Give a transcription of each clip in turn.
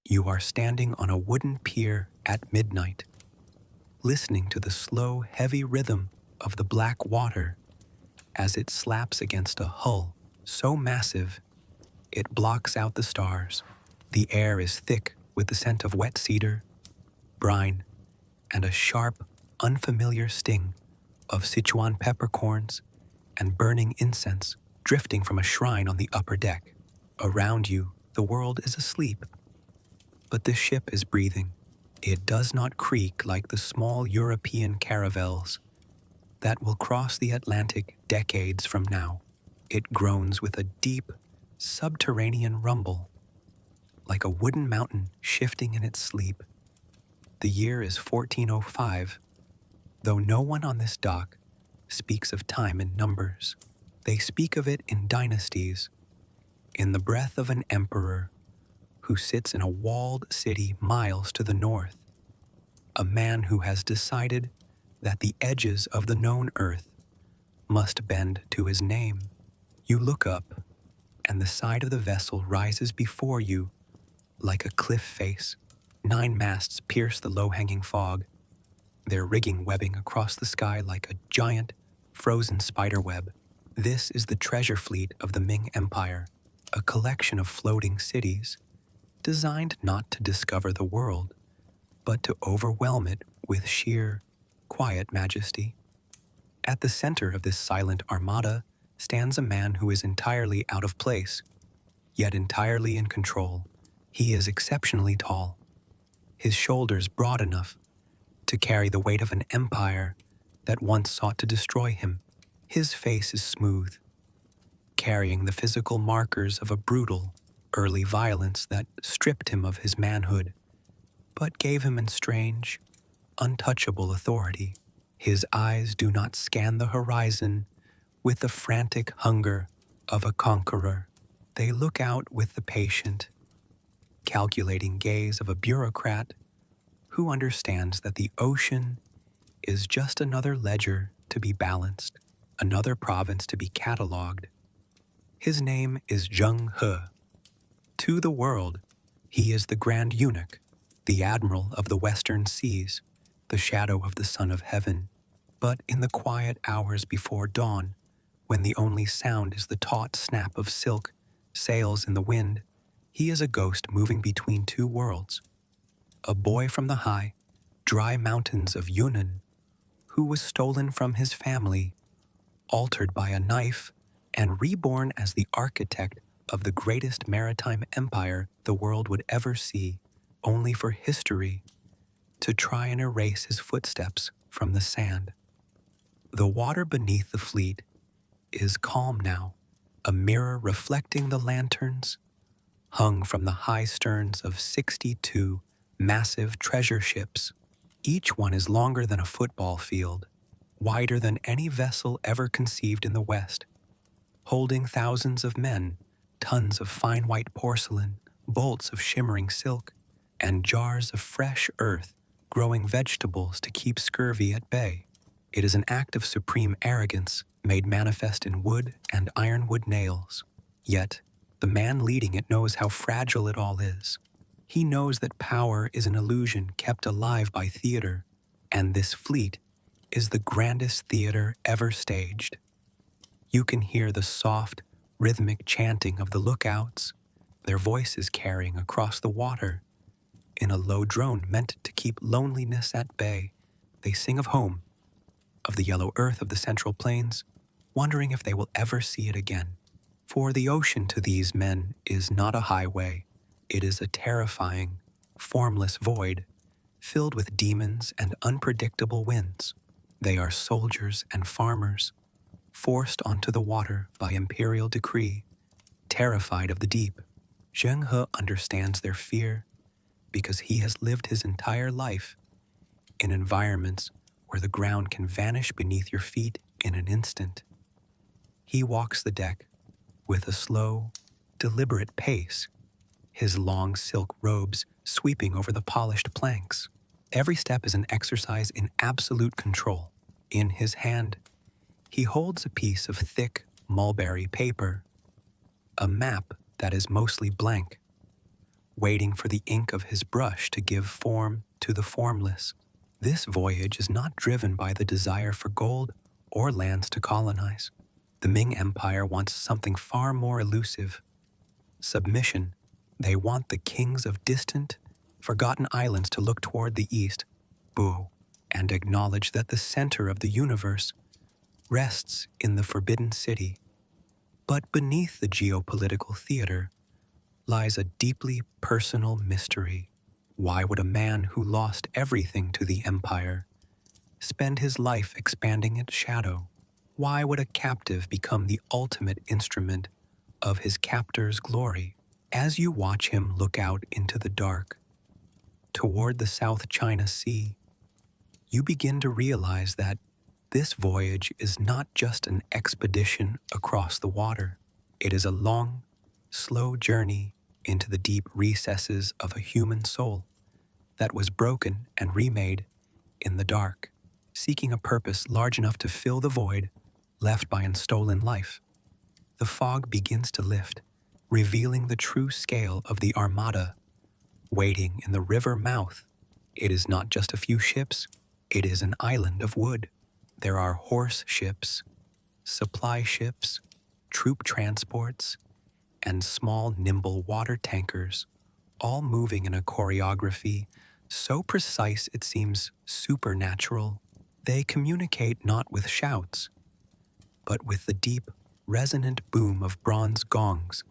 You are standing on a wooden pier at midnight, listening to the slow, heavy rhythm of the black water as it slaps against a hull so massive it blocks out the stars. The air is thick with the scent of wet cedar, brine, and a sharp, unfamiliar sting of Sichuan peppercorns and burning incense drifting from a shrine on the upper deck. Around you, the world is asleep, but the ship is breathing. It does not creak like the small European caravels that will cross the Atlantic decades from now. It groans with a deep, subterranean rumble, like a wooden mountain shifting in its sleep. The year is 1405, though no one on this dock speaks of time in numbers. They speak of it in dynasties, in the breath of an emperor who sits in a walled city miles to the north, a man who has decided that the edges of the known earth must bend to his name. You look up, and the side of the vessel rises before you like a cliff face. 9 masts pierce the low-hanging fog, their rigging webbing across the sky like a giant, frozen spider web. This is the treasure fleet of the Ming Empire, a collection of floating cities designed not to discover the world, but to overwhelm it with sheer, quiet majesty. At the center of this silent armada stands a man who is entirely out of place, yet entirely in control. He is exceptionally tall, his shoulders broad enough to carry the weight of an empire that once sought to destroy him. His face is smooth, carrying the physical markers of a brutal, early violence that stripped him of his manhood, but gave him a strange, untouchable authority. His eyes do not scan the horizon with the frantic hunger of a conqueror. They look out with the patient, calculating gaze of a bureaucrat who understands that the ocean is just another ledger to be balanced, another province to be catalogued. His name is Zheng He. To the world, he is the Grand Eunuch, the Admiral of the Western Seas, the shadow of the Son of Heaven. But in the quiet hours before dawn, when the only sound is the taut snap of silk sails in the wind, he is a ghost moving between 2 worlds. A boy from the high, dry mountains of Yunnan, who was stolen from his family, altered by a knife, and reborn as the architect of the greatest maritime empire the world would ever see, only for history to try and erase his footsteps from the sand. The water beneath the fleet is calm now, a mirror reflecting the lanterns hung from the high sterns of 62 massive treasure ships. Each one is longer than a football field, wider than any vessel ever conceived in the West, holding thousands of men, tons of fine white porcelain, bolts of shimmering silk, and jars of fresh earth growing vegetables to keep scurvy at bay. It is an act of supreme arrogance made manifest in wood and ironwood nails. Yet, the man leading it knows how fragile it all is. He knows that power is an illusion kept alive by theater, and this fleet is the grandest theater ever staged. You can hear the soft, rhythmic chanting of the lookouts, their voices carrying across the water. In a low drone meant to keep loneliness at bay, they sing of home, of the yellow earth of the Central Plains, wondering if they will ever see it again. For the ocean to these men is not a highway. It is a terrifying, formless void, filled with demons and unpredictable winds. They are soldiers and farmers, forced onto the water by imperial decree, terrified of the deep. Zheng He understands their fear because he has lived his entire life in environments where the ground can vanish beneath your feet in an instant. He walks the deck with a slow, deliberate pace, his long silk robes sweeping over the polished planks. Every step is an exercise in absolute control. In his hand, he holds a piece of thick mulberry paper, a map that is mostly blank, waiting for the ink of his brush to give form to the formless. This voyage is not driven by the desire for gold or lands to colonize. The Ming Empire wants something far more elusive: submission. They want the kings of distant, forgotten islands to look toward the east, and acknowledge that the center of the universe rests in the Forbidden City. But beneath the geopolitical theater lies a deeply personal mystery. Why would a man who lost everything to the empire spend his life expanding its shadow? Why would a captive become the ultimate instrument of his captor's glory? As you watch him look out into the dark, toward the South China Sea, you begin to realize that this voyage is not just an expedition across the water. It is a long, slow journey into the deep recesses of a human soul that was broken and remade in the dark, seeking a purpose large enough to fill the void left by a stolen life. The fog begins to lift, revealing the true scale of the armada waiting in the river mouth. It is not just a few ships, it is an island of wood. There are horse ships, supply ships, troop transports, and small, nimble water tankers, all moving in a choreography so precise it seems supernatural. They communicate not with shouts, but with the deep, resonant boom of bronze gongs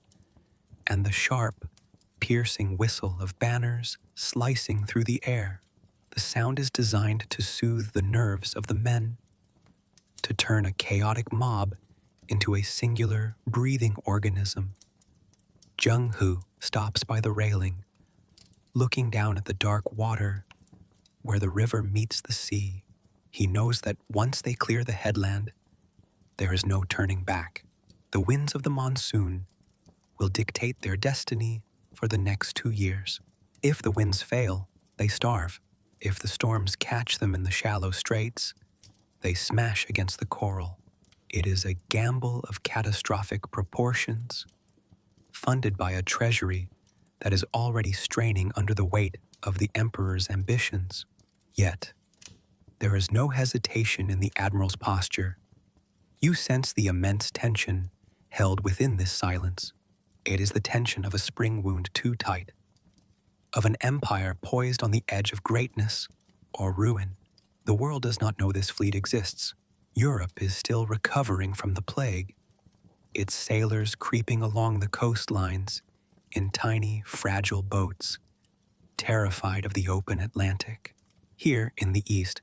and the sharp, piercing whistle of banners slicing through the air. The sound is designed to soothe the nerves of the men, to turn a chaotic mob into a singular, breathing organism. Zheng He stops by the railing, looking down at the dark water where the river meets the sea. He knows that once they clear the headland, there is no turning back. The winds of the monsoon will dictate their destiny for the next 2 years. If the winds fail, they starve. If the storms catch them in the shallow straits, they smash against the coral. It is a gamble of catastrophic proportions, funded by a treasury that is already straining under the weight of the emperor's ambitions. Yet, there is no hesitation in the admiral's posture. You sense the immense tension held within this silence. It is the tension of a spring wound too tight, of an empire poised on the edge of greatness or ruin. The world does not know this fleet exists. Europe is still recovering from the plague, its sailors creeping along the coastlines in tiny, fragile boats, terrified of the open Atlantic. Here in the East,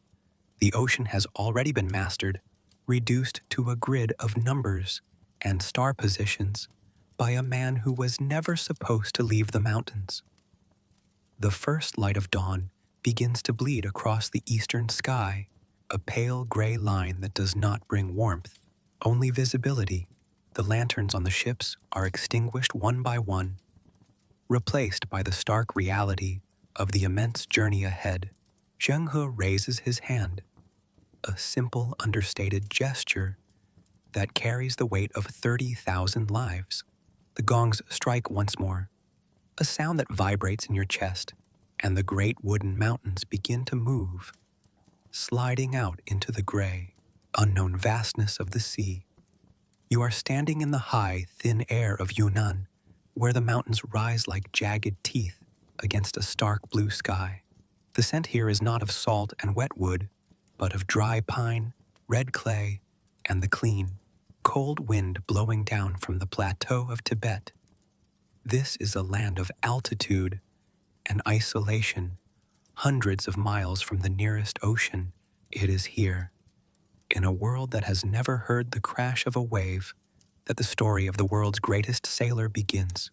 the ocean has already been mastered, reduced to a grid of numbers and star positions by a man who was never supposed to leave the mountains. The first light of dawn begins to bleed across the eastern sky, a pale gray line that does not bring warmth, only visibility. The lanterns on the ships are extinguished one by one, replaced by the stark reality of the immense journey ahead. Zheng He raises his hand, a simple, understated gesture that carries the weight of 30,000 lives. The gongs strike once more, a sound that vibrates in your chest, and the great wooden mountains begin to move, sliding out into the gray, unknown vastness of the sea. You are standing in the high, thin air of Yunnan, where the mountains rise like jagged teeth against a stark blue sky. The scent here is not of salt and wet wood, but of dry pine, red clay, and the clean, cold wind blowing down from the plateau of Tibet. This is a land of altitude and isolation, hundreds of miles from the nearest ocean. It is here, in a world that has never heard the crash of a wave, that the story of the world's greatest sailor begins.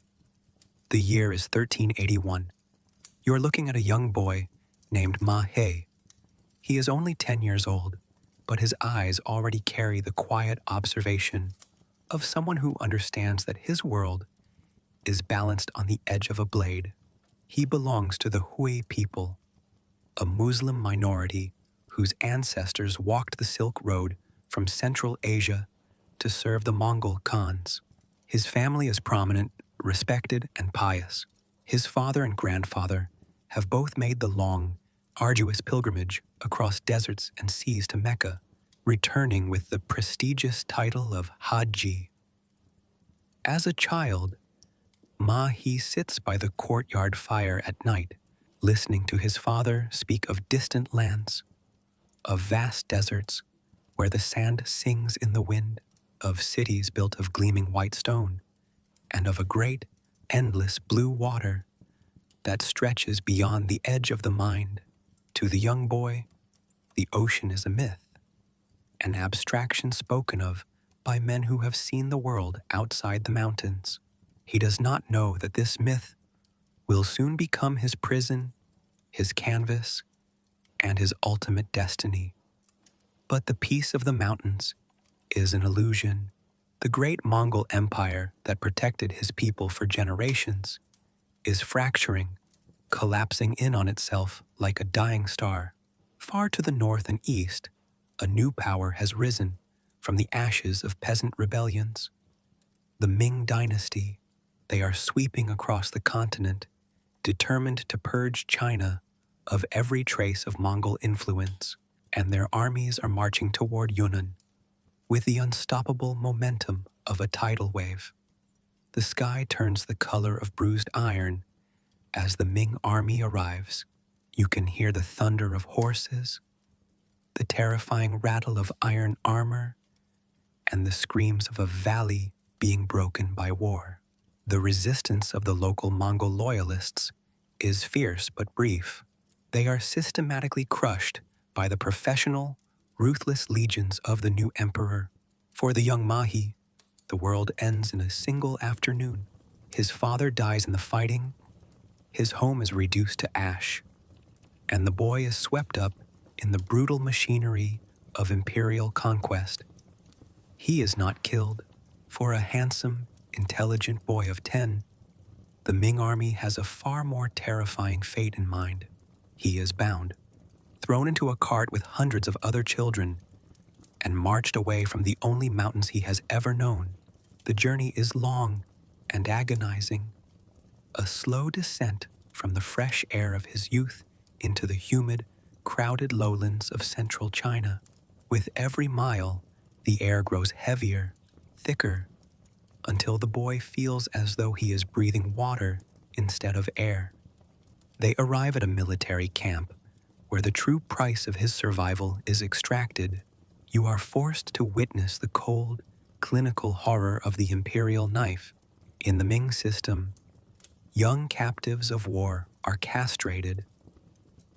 The year is 1381. You are looking at a young boy named He. He is only 10 years old, but his eyes already carry the quiet observation of someone who understands that his world is balanced on the edge of a blade. He belongs to the Hui people, a Muslim minority whose ancestors walked the Silk Road from Central Asia to serve the Mongol Khans. His family is prominent, respected, and pious. His father and grandfather have both made the long, arduous pilgrimage across deserts and seas to Mecca, returning with the prestigious title of Haji. As a child, He sits by the courtyard fire at night, listening to his father speak of distant lands, of vast deserts where the sand sings in the wind, of cities built of gleaming white stone, and of a great, endless blue water that stretches beyond the edge of the mind. To the young boy, the ocean is a myth, an abstraction spoken of by men who have seen the world outside the mountains. He does not know that this myth will soon become his prison, his canvas, and his ultimate destiny. But the peace of the mountains is an illusion. The great Mongol Empire that protected his people for generations is fracturing, collapsing in on itself like a dying star. Far to the north and east, a new power has risen from the ashes of peasant rebellions. The Ming Dynasty. They are sweeping across the continent, determined to purge China of every trace of Mongol influence, and their armies are marching toward Yunnan with the unstoppable momentum of a tidal wave. The sky turns the color of bruised iron as the Ming army arrives. You can hear the thunder of horses, the terrifying rattle of iron armor, and the screams of a valley being broken by war. The resistance of the local Mongol loyalists is fierce but brief. They are systematically crushed by the professional, ruthless legions of the new emperor. For the young Mahi, the world ends in a single afternoon. His father dies in the fighting, his home is reduced to ash, and the boy is swept up in the brutal machinery of imperial conquest. He is not killed. For a handsome, intelligent boy of 10, the Ming army has a far more terrifying fate in mind. He is bound, thrown into a cart with hundreds of other children, and marched away from the only mountains he has ever known. The journey is long and agonizing, a slow descent from the fresh air of his youth into the humid, crowded lowlands of central China. With every mile, the air grows heavier, thicker, until the boy feels as though he is breathing water instead of air. They arrive at a military camp where the true price of his survival is extracted. You are forced to witness the cold, clinical horror of the imperial knife. In the Ming system, young captives of war are castrated,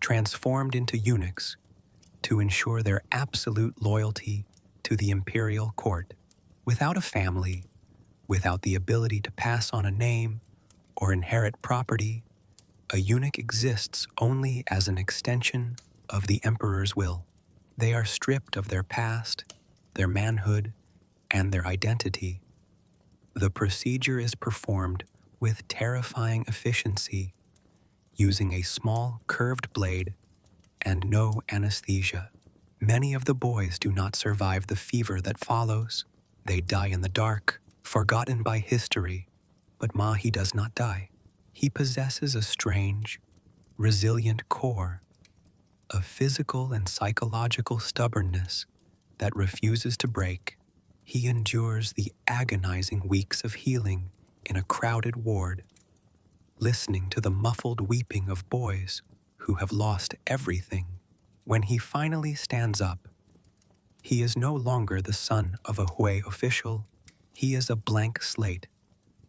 transformed into eunuchs to ensure their absolute loyalty to the imperial court. Without a family, without the ability to pass on a name or inherit property, a eunuch exists only as an extension of the emperor's will. They are stripped of their past, their manhood, and their identity. The procedure is performed with terrifying efficiency, using a small curved blade and no anesthesia. Many of the boys do not survive the fever that follows. They die in the dark, forgotten by history. But Mahi does not die. He possesses a strange, resilient core, a physical and psychological stubbornness that refuses to break. He endures the agonizing weeks of healing in a crowded ward, listening to the muffled weeping of boys who have lost everything. When he finally stands up, he is no longer the son of a Hui official. He is a blank slate,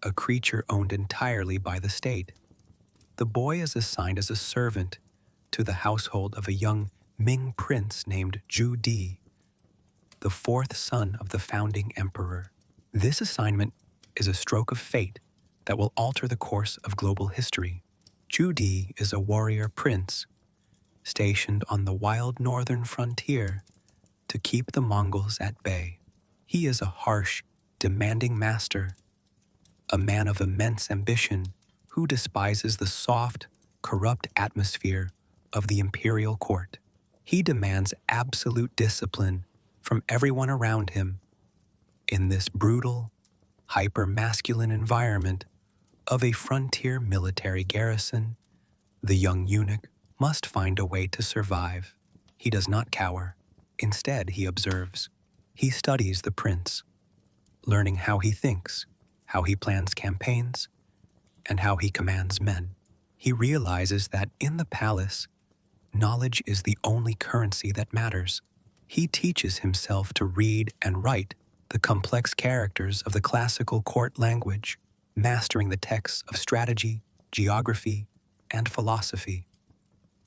a creature owned entirely by the state. The boy is assigned as a servant to the household of a young Ming prince named Zhu Di, the fourth son of the founding emperor. This assignment is a stroke of fate that will alter the course of global history. Zhu Di is a warrior prince stationed on the wild northern frontier to keep the Mongols at bay. He is a harsh, demanding master, a man of immense ambition who despises the soft, corrupt atmosphere of the imperial court. He demands absolute discipline from everyone around him. In this brutal, hyper-masculine environment, of a frontier military garrison, the young eunuch must find a way to survive. He does not cower. Instead, he observes. He studies the prince, learning how he thinks, how he plans campaigns, and how he commands men. He realizes that in the palace, knowledge is the only currency that matters. He teaches himself to read and write the complex characters of the classical court language, mastering the texts of strategy, geography, and philosophy.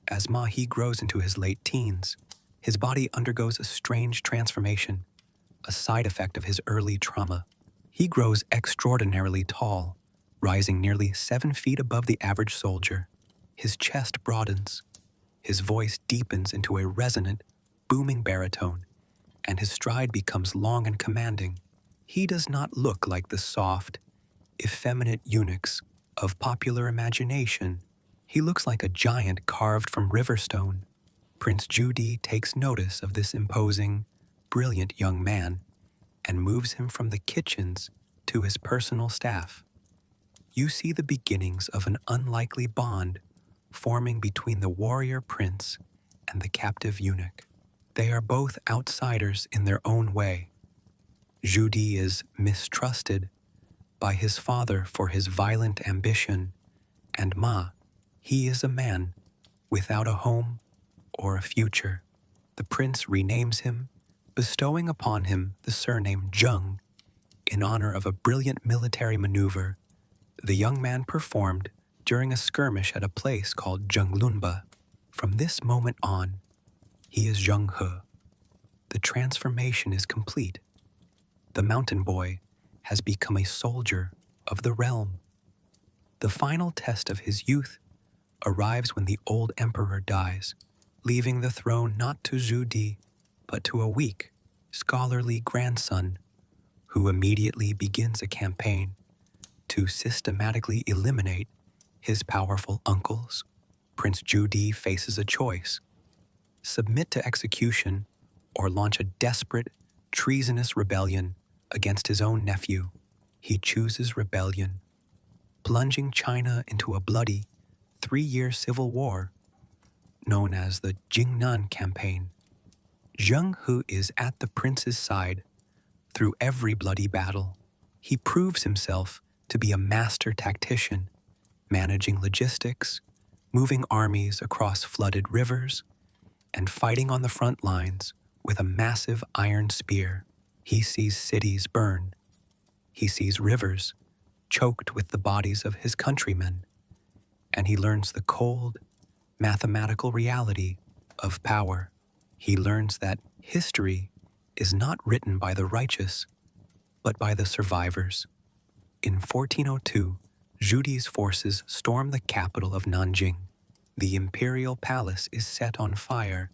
As He grows into his late teens, his body undergoes a strange transformation, a side effect of his early trauma. He grows extraordinarily tall, rising nearly 7 feet above the average soldier. His chest broadens, his voice deepens into a resonant, booming baritone, and his stride becomes long and commanding. He does not look like the soft, effeminate eunuchs of popular imagination. He looks like a giant carved from river stone. Prince Zheng takes notice of this imposing, brilliant young man and moves him from the kitchens to his personal staff. You see the beginnings of an unlikely bond forming between the warrior prince and the captive eunuch. They are both outsiders in their own way. Zheng is mistrusted by his father for his violent ambition, and he is a man without a home or a future. The prince renames him, bestowing upon him the surname Zheng in honor of a brilliant military maneuver the young man performed during a skirmish at a place called Zhenglunba. From this moment on, he is Zheng He. The transformation is complete. The mountain boy has become a soldier of the realm. The final test of his youth arrives when the old emperor dies, leaving the throne not to Zheng, but to a weak, scholarly grandson who immediately begins a campaign to systematically eliminate his powerful uncles. Prince Zheng faces a choice: submit to execution or launch a desperate, treasonous rebellion against his own nephew. He chooses rebellion, plunging China into a bloody 3-year civil war known as the Jingnan Campaign. Zheng He is at the prince's side through every bloody battle. He proves himself to be a master tactician, managing logistics, moving armies across flooded rivers, and fighting on the front lines with a massive iron spear. He sees cities burn. He sees rivers choked with the bodies of his countrymen, and he learns the cold, mathematical reality of power. He learns that history is not written by the righteous, but by the survivors. In 1402, Zhudi's forces storm the capital of Nanjing. The imperial palace is set on fire,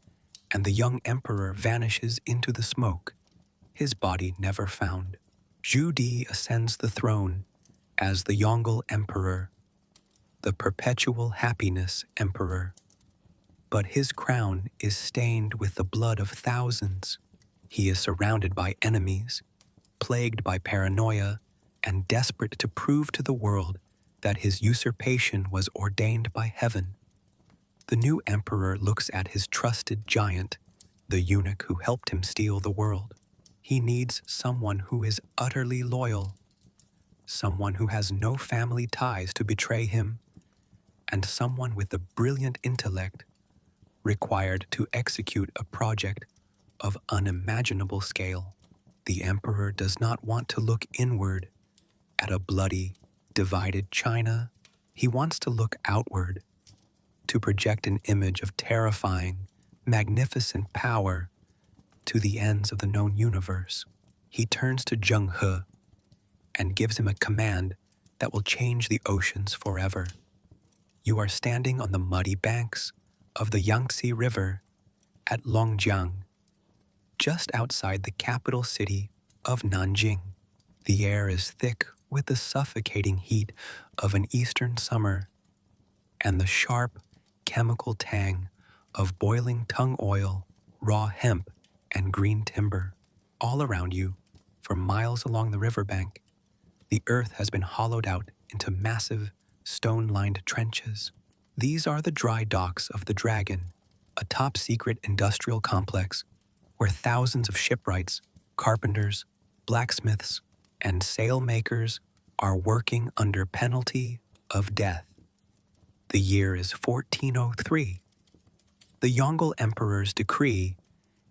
and the young emperor vanishes into the smoke, his body never found. Zhudi ascends the throne as the Yongle Emperor, the perpetual happiness emperor. But his crown is stained with the blood of thousands. He is surrounded by enemies, plagued by paranoia, and desperate to prove to the world that his usurpation was ordained by heaven. The new emperor looks at his trusted giant, the eunuch who helped him steal the world. He needs someone who is utterly loyal, someone who has no family ties to betray him, and someone with the brilliant intellect required to execute a project of unimaginable scale. The emperor does not want to look inward at a bloody, divided China. He wants to look outward, to project an image of terrifying, magnificent power to the ends of the known universe. He turns to Zheng He and gives him a command that will change the oceans forever. You are standing on the muddy banks of the Yangtze River at Longjiang, just outside the capital city of Nanjing. The air is thick with the suffocating heat of an eastern summer, and the sharp, chemical tang of boiling tung oil, raw hemp, and green timber. All around you, for miles along the riverbank, the earth has been hollowed out into massive, stone-lined trenches. These are the dry docks of the Dragon, a top-secret industrial complex where thousands of shipwrights, carpenters, blacksmiths, and sailmakers are working under penalty of death. The year is 1403. The Yongle Emperor's decree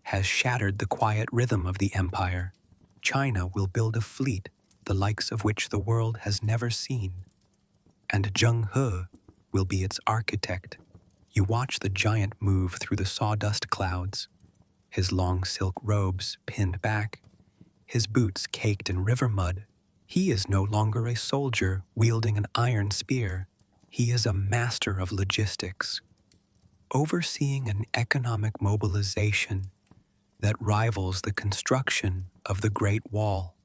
has shattered the quiet rhythm of the empire. China will build a fleet the likes of which the world has never seen, and Zheng He will be its architect. You watch the giant move through the sawdust clouds, his long silk robes pinned back, his boots caked in river mud. He is no longer a soldier wielding an iron spear. He is a master of logistics, overseeing an economic mobilization that rivals the construction of the Great Wall.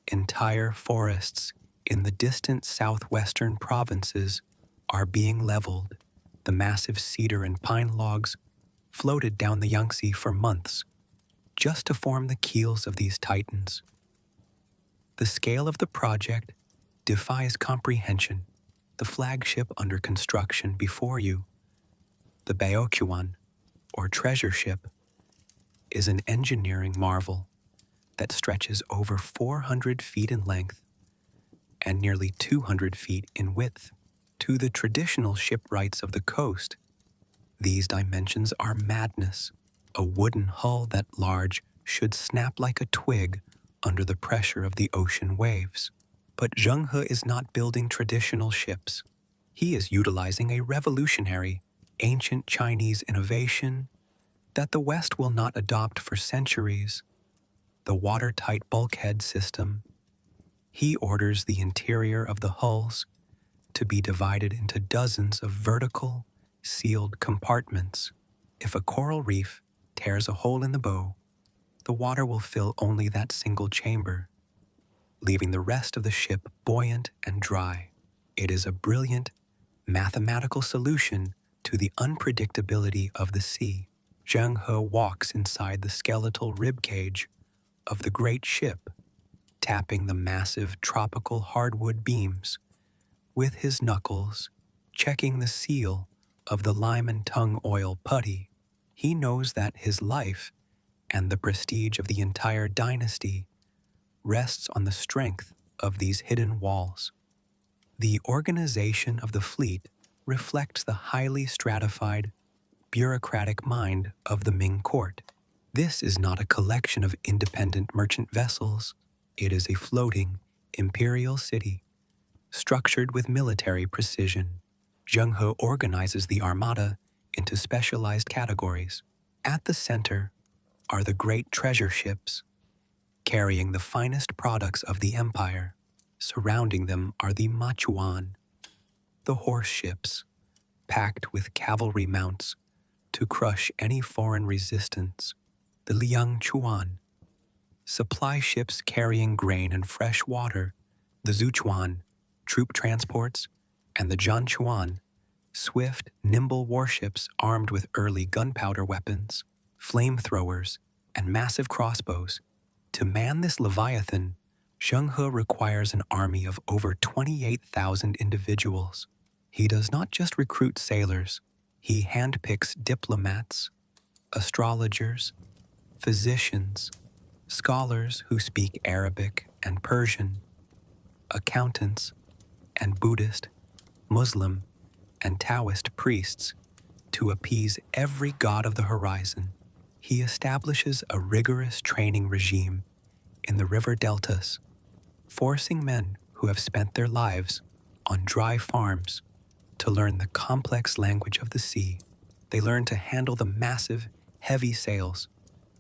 Entire forests in the distant southwestern provinces are being leveled. The massive cedar and pine logs floated down the Yangtze for months just to form the keels of these titans. The scale of the project defies comprehension. The flagship under construction before you, the Baoquan, or treasure ship, is an engineering marvel that stretches over 400 feet in length and nearly 200 feet in width. To the traditional shipwrights of the coast, these dimensions are madness. A wooden hull that large should snap like a twig under the pressure of the ocean waves. But Zheng He is not building traditional ships. He is utilizing a revolutionary, ancient Chinese innovation that the West will not adopt for centuries: the watertight bulkhead system. He orders the interior of the hulls to be divided into dozens of vertical, sealed compartments. If a coral reef tears a hole in the bow, the water will fill only that single chamber, leaving the rest of the ship buoyant and dry. It is a brilliant, mathematical solution to the unpredictability of the sea. Zheng He walks inside the skeletal ribcage of the great ship, tapping the massive tropical hardwood beams with his knuckles, checking the seal of the lime and tung oil putty. He knows that his life and the prestige of the entire dynasty rests on the strength of these hidden walls. The organization of the fleet reflects the highly stratified, bureaucratic mind of the Ming court. This is not a collection of independent merchant vessels. It is a floating, imperial city, structured with military precision. Zheng He organizes the armada into specialized categories. At the center are the great treasure ships, carrying the finest products of the empire. Surrounding them are the Machuan, the horse ships, packed with cavalry mounts to crush any foreign resistance. The Liang Chuan, supply ships carrying grain and fresh water. The Zuchuan, troop transports, and the Zhanchuan, swift, nimble warships armed with early gunpowder weapons, flamethrowers, and massive crossbows. To man this leviathan, Zheng He requires an army of over 28,000 individuals. He does not just recruit sailors, he handpicks diplomats, astrologers, physicians, scholars who speak Arabic and Persian, accountants, and Buddhist, Muslim, and Taoist priests to appease every god of the horizon. He establishes a rigorous training regime in the river deltas, forcing men who have spent their lives on dry farms to learn the complex language of the sea. They learn to handle the massive, heavy sails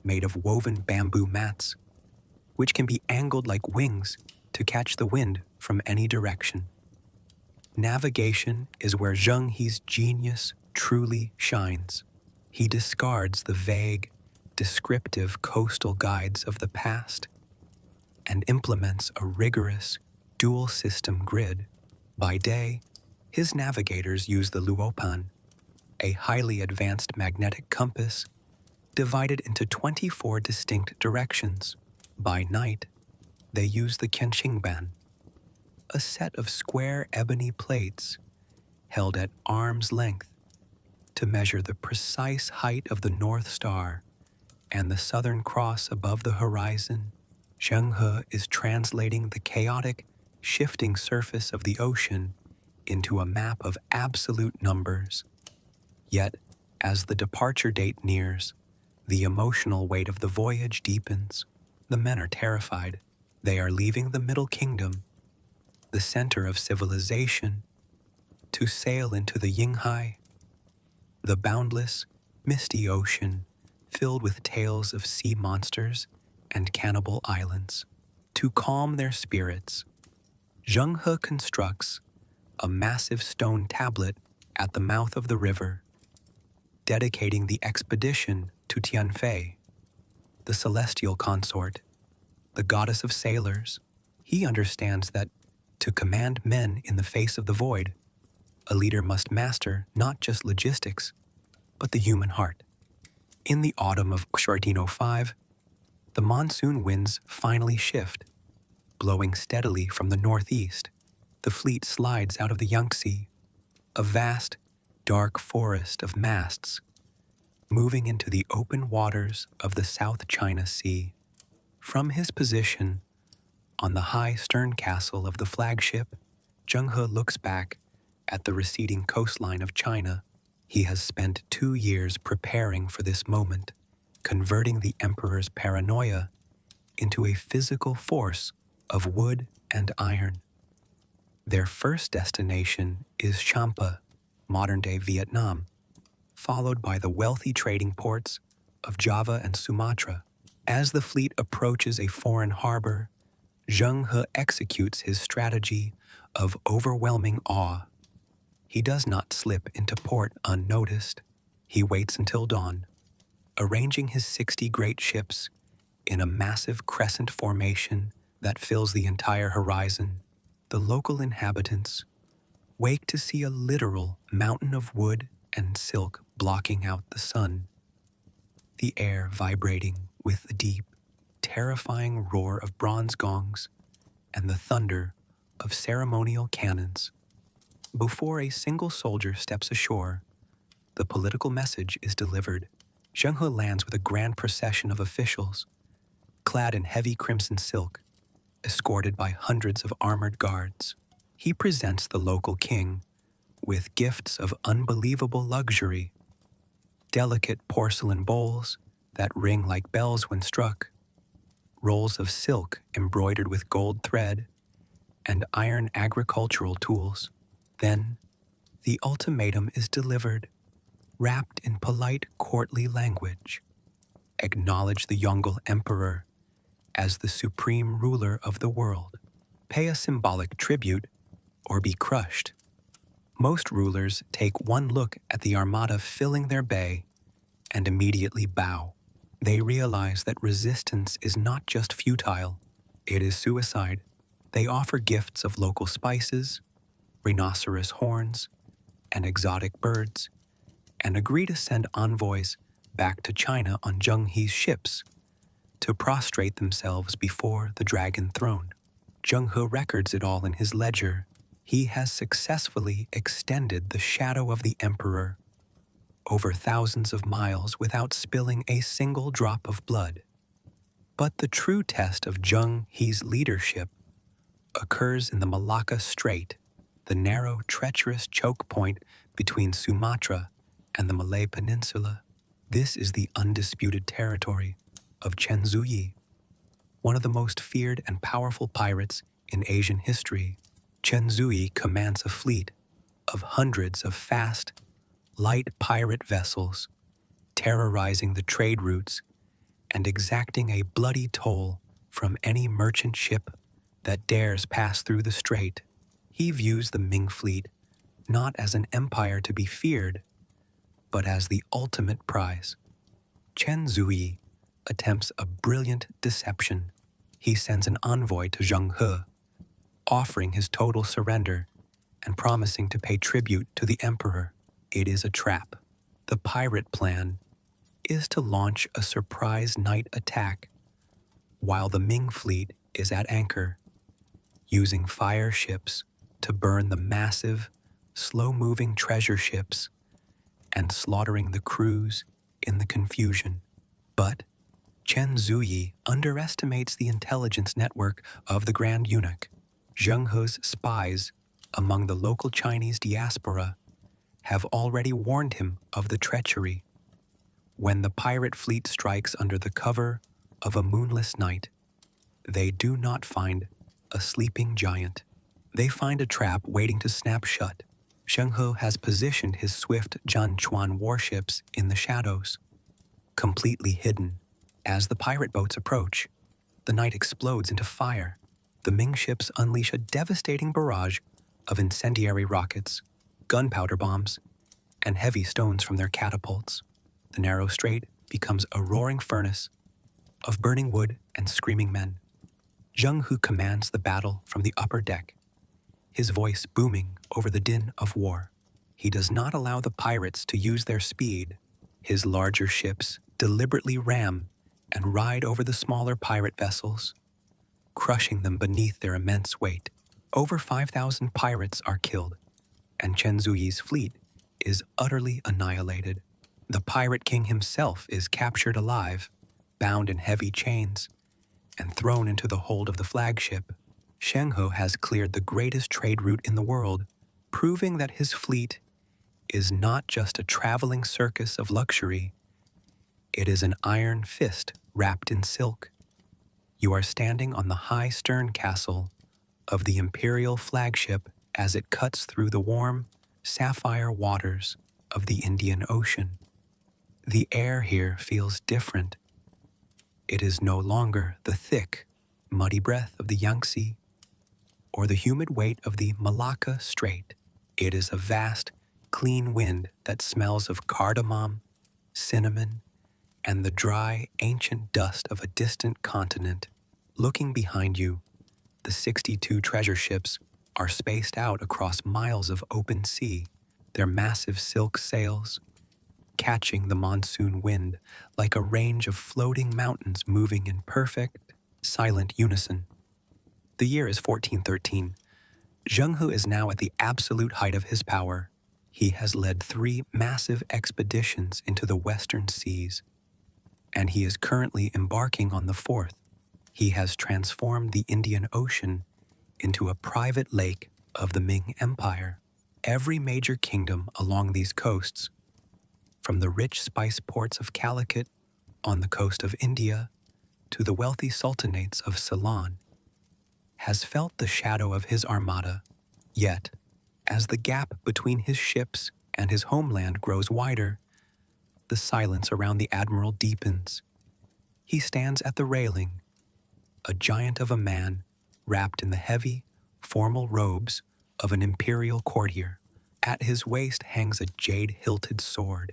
made of woven bamboo mats, which can be angled like wings to catch the wind from any direction. Navigation is where Zheng He's genius truly shines. He discards the vague, descriptive coastal guides of the past and implements a rigorous, dual-system grid. By day, his navigators use the Luopan, a highly advanced magnetic compass divided into 24 distinct directions. By night, they use the Qianqingban, a set of square ebony plates held at arm's length to measure the precise height of the North Star and the Southern Cross above the horizon. Zheng He is translating the chaotic, shifting surface of the ocean into a map of absolute numbers. Yet, as the departure date nears, the emotional weight of the voyage deepens. The men are terrified. They are leaving the Middle Kingdom, the center of civilization, to sail into the Yinghai, the boundless, misty ocean filled with tales of sea monsters and cannibal islands. To calm their spirits, Zheng He constructs a massive stone tablet at the mouth of the river, dedicating the expedition to Tianfei, the celestial consort, the goddess of sailors. He understands that to command men in the face of the void, a leader must master not just logistics, but the human heart. In the autumn of 1405, the monsoon winds finally shift, blowing steadily from the northeast. The fleet slides out of the Yangtze, a vast, dark forest of masts, moving into the open waters of the South China Sea. From his position on the high stern castle of the flagship, Zheng He looks back at the receding coastline of China. He has spent 2 years preparing for this moment, converting the emperor's paranoia into a physical force of wood and iron. Their first destination is Champa, modern-day Vietnam, followed by the wealthy trading ports of Java and Sumatra. As the fleet approaches a foreign harbor, Zheng He executes his strategy of overwhelming awe. He does not slip into port unnoticed. He waits until dawn, arranging his 60 great ships in a massive crescent formation that fills the entire horizon. The local inhabitants wake to see a literal mountain of wood and silk blocking out the sun, the air vibrating with the deep, terrifying roar of bronze gongs and the thunder of ceremonial cannons. Before a single soldier steps ashore, the political message is delivered. Zheng He lands with a grand procession of officials, clad in heavy crimson silk, escorted by hundreds of armored guards. He presents the local king with gifts of unbelievable luxury, delicate porcelain bowls that ring like bells when struck, rolls of silk embroidered with gold thread, and iron agricultural tools. Then, the ultimatum is delivered, wrapped in polite courtly language. Acknowledge the Yongle Emperor as the supreme ruler of the world. Pay a symbolic tribute or be crushed. Most rulers take one look at the armada filling their bay and immediately bow. They realize that resistance is not just futile, it is suicide. They offer gifts of local spices, rhinoceros horns, and exotic birds, and agree to send envoys back to China on Zheng He's ships to prostrate themselves before the dragon throne. Zheng He records it all in his ledger. He has successfully extended the shadow of the emperor over thousands of miles without spilling a single drop of blood. But the true test of Zheng He's leadership occurs in the Malacca Strait, the narrow, treacherous choke point between Sumatra and the Malay Peninsula. This is the undisputed territory of Chen Zuyi, one of the most feared and powerful pirates in Asian history. Chen Zuyi commands a fleet of hundreds of fast, light pirate vessels, terrorizing the trade routes and exacting a bloody toll from any merchant ship that dares pass through the strait. He views the Ming fleet not as an empire to be feared, but as the ultimate prize. Chen Zuyi attempts a brilliant deception. He sends an envoy to Zheng He, offering his total surrender and promising to pay tribute to the emperor. It is a trap. The pirate plan is to launch a surprise night attack while the Ming fleet is at anchor. using fire ships to burn the massive, slow-moving treasure ships and slaughtering the crews in the confusion. But Chen Zuyi underestimates the intelligence network of the Grand Eunuch. Zheng He's spies among the local Chinese diaspora have already warned him of the treachery. When the pirate fleet strikes under the cover of a moonless night, they do not find a sleeping giant. They find a trap waiting to snap shut. Zheng He has positioned his swift Jianchuan warships in the shadows, completely hidden. As the pirate boats approach, the night explodes into fire. The Ming ships unleash a devastating barrage of incendiary rockets, gunpowder bombs, and heavy stones from their catapults. The narrow strait becomes a roaring furnace of burning wood and screaming men. Zheng He commands the battle from the upper deck, his voice booming over the din of war. He does not allow the pirates to use their speed. His larger ships deliberately ram and ride over the smaller pirate vessels, crushing them beneath their immense weight. Over 5,000 pirates are killed, and Chen Zuyi's fleet is utterly annihilated. The pirate king himself is captured alive, bound in heavy chains, and thrown into the hold of the flagship. Zheng He has cleared the greatest trade route in the world, proving that his fleet is not just a traveling circus of luxury. It is an iron fist wrapped in silk. You are standing on the high stern castle of the imperial flagship as it cuts through the warm, sapphire waters of the Indian Ocean. The air here feels different. It is no longer the thick, muddy breath of the Yangtze or the humid weight of the Malacca Strait. It is a vast, clean wind that smells of cardamom, cinnamon, and the dry, ancient dust of a distant continent. Looking behind you, the 62 treasure ships are spaced out across miles of open sea, their massive silk sails catching the monsoon wind like a range of floating mountains moving in perfect, silent unison. The year is 1413. Zheng He is now at the absolute height of his power. He has led 3 massive expeditions into the western seas, and he is currently embarking on the 4th. He has transformed the Indian Ocean into a private lake of the Ming Empire. Every major kingdom along these coasts, from the rich spice ports of Calicut on the coast of India to the wealthy sultanates of Ceylon, has felt the shadow of his armada. Yet, as the gap between his ships and his homeland grows wider, the silence around the admiral deepens. He stands at the railing, a giant of a man wrapped in the heavy, formal robes of an imperial courtier. At his waist hangs a jade-hilted sword,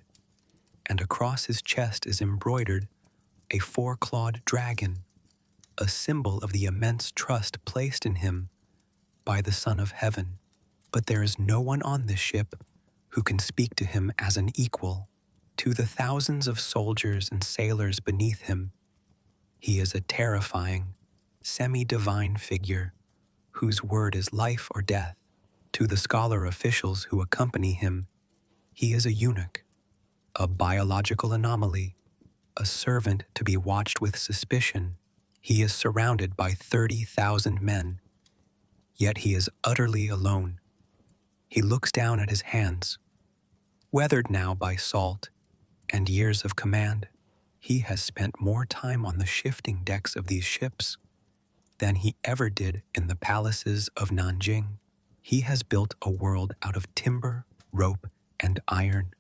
and across his chest is embroidered a 4-clawed dragon, a symbol of the immense trust placed in him by the Son of Heaven. But there is no one on this ship who can speak to him as an equal. To the thousands of soldiers and sailors beneath him, he is a terrifying, semi-divine figure whose word is life or death. To the scholar officials who accompany him, he is a eunuch, a biological anomaly, a servant to be watched with suspicion. He is surrounded by 30,000 men, yet he is utterly alone. He looks down at his hands, weathered now by salt and years of command. He has spent more time on the shifting decks of these ships than he ever did in the palaces of Nanjing. He has built a world out of timber, rope, and iron,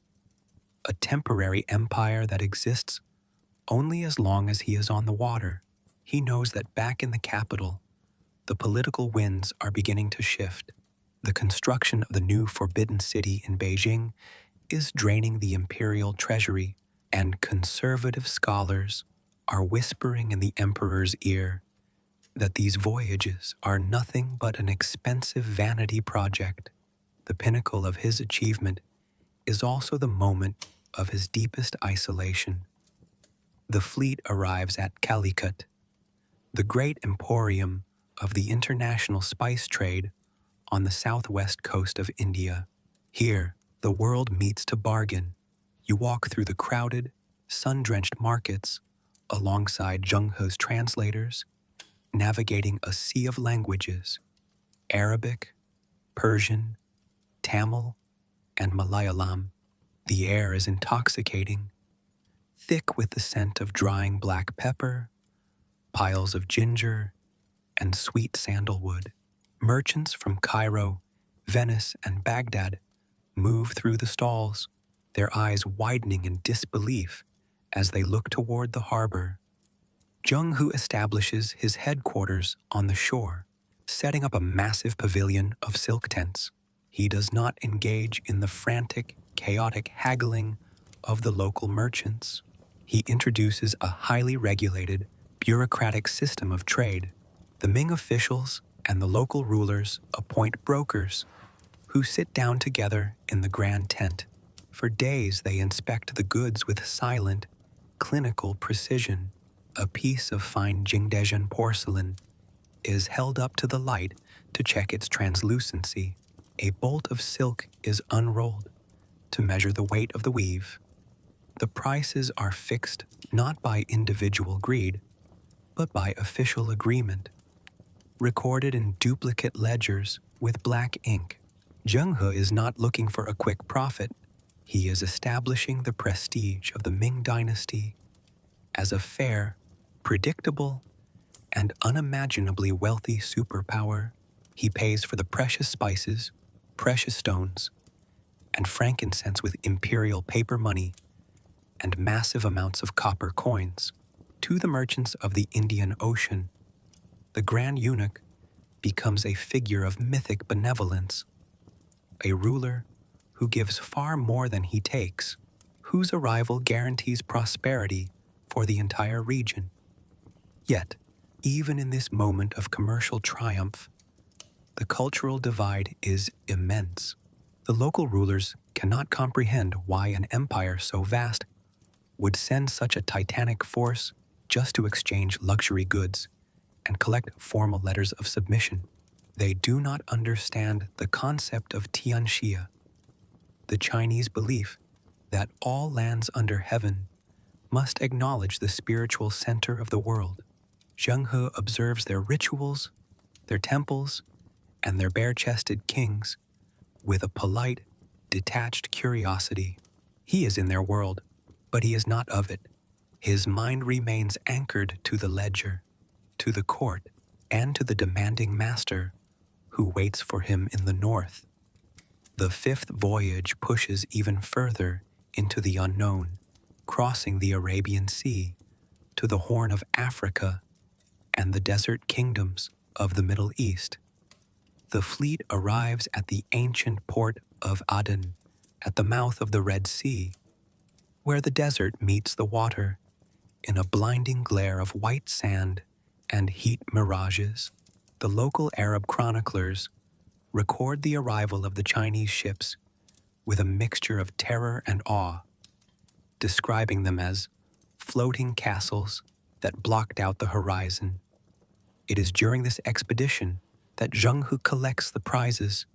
a temporary empire that exists only as long as he is on the water. He knows that back in the capital, the political winds are beginning to shift. The construction of the new Forbidden City in Beijing is draining the imperial treasury, and conservative scholars are whispering in the emperor's ear that these voyages are nothing but an expensive vanity project. The pinnacle of his achievement is also the moment of his deepest isolation. The fleet arrives at Calicut, the great emporium of the international spice trade on the southwest coast of India. Here, the world meets to bargain. You walk through the crowded, sun-drenched markets alongside Zheng He's translators, navigating a sea of languages: Arabic, Persian, Tamil, and Malayalam. The air is intoxicating, thick with the scent of drying black pepper, piles of ginger, and sweet sandalwood. Merchants from Cairo, Venice, and Baghdad move through the stalls, their eyes widening in disbelief as they look toward the harbor. Zheng He establishes his headquarters on the shore, setting up a massive pavilion of silk tents. He does not engage in the frantic, chaotic haggling of the local merchants. He introduces a highly regulated, bureaucratic system of trade. The Ming officials and the local rulers appoint brokers who sit down together in the grand tent. For days they inspect the goods with silent, clinical precision. A piece of fine Jingdezhen porcelain is held up to the light to check its translucency. A bolt of silk is unrolled to measure the weight of the weave. The prices are fixed not by individual greed, but by official agreement, recorded in duplicate ledgers with black ink. Zheng He is not looking for a quick profit. He is establishing the prestige of the Ming Dynasty as a fair, predictable, and unimaginably wealthy superpower. He pays for the precious spices, precious stones, and frankincense with imperial paper money and massive amounts of copper coins. To the merchants of the Indian Ocean, the Grand Eunuch becomes a figure of mythic benevolence, a ruler who gives far more than he takes, whose arrival guarantees prosperity for the entire region. Yet, even in this moment of commercial triumph, the cultural divide is immense. The local rulers cannot comprehend why an empire so vast would send such a titanic force just to exchange luxury goods and collect formal letters of submission. They do not understand the concept of Tianxia, the Chinese belief that all lands under heaven must acknowledge the spiritual center of the world. Zheng He observes their rituals, their temples, and their bare-chested kings with a polite, detached curiosity. He is in their world, but he is not of it. His mind remains anchored to the ledger, to the court, and to the demanding master who waits for him in the north. The fifth voyage pushes even further into the unknown, crossing the Arabian Sea to the Horn of Africa and the desert kingdoms of the Middle East. The fleet arrives at the ancient port of Aden, at the mouth of the Red Sea, where the desert meets the water in a blinding glare of white sand and heat mirages. The local Arab chroniclers record the arrival of the Chinese ships with a mixture of terror and awe, describing them as floating castles that blocked out the horizon. It is during this expedition that Zheng He collects the prizes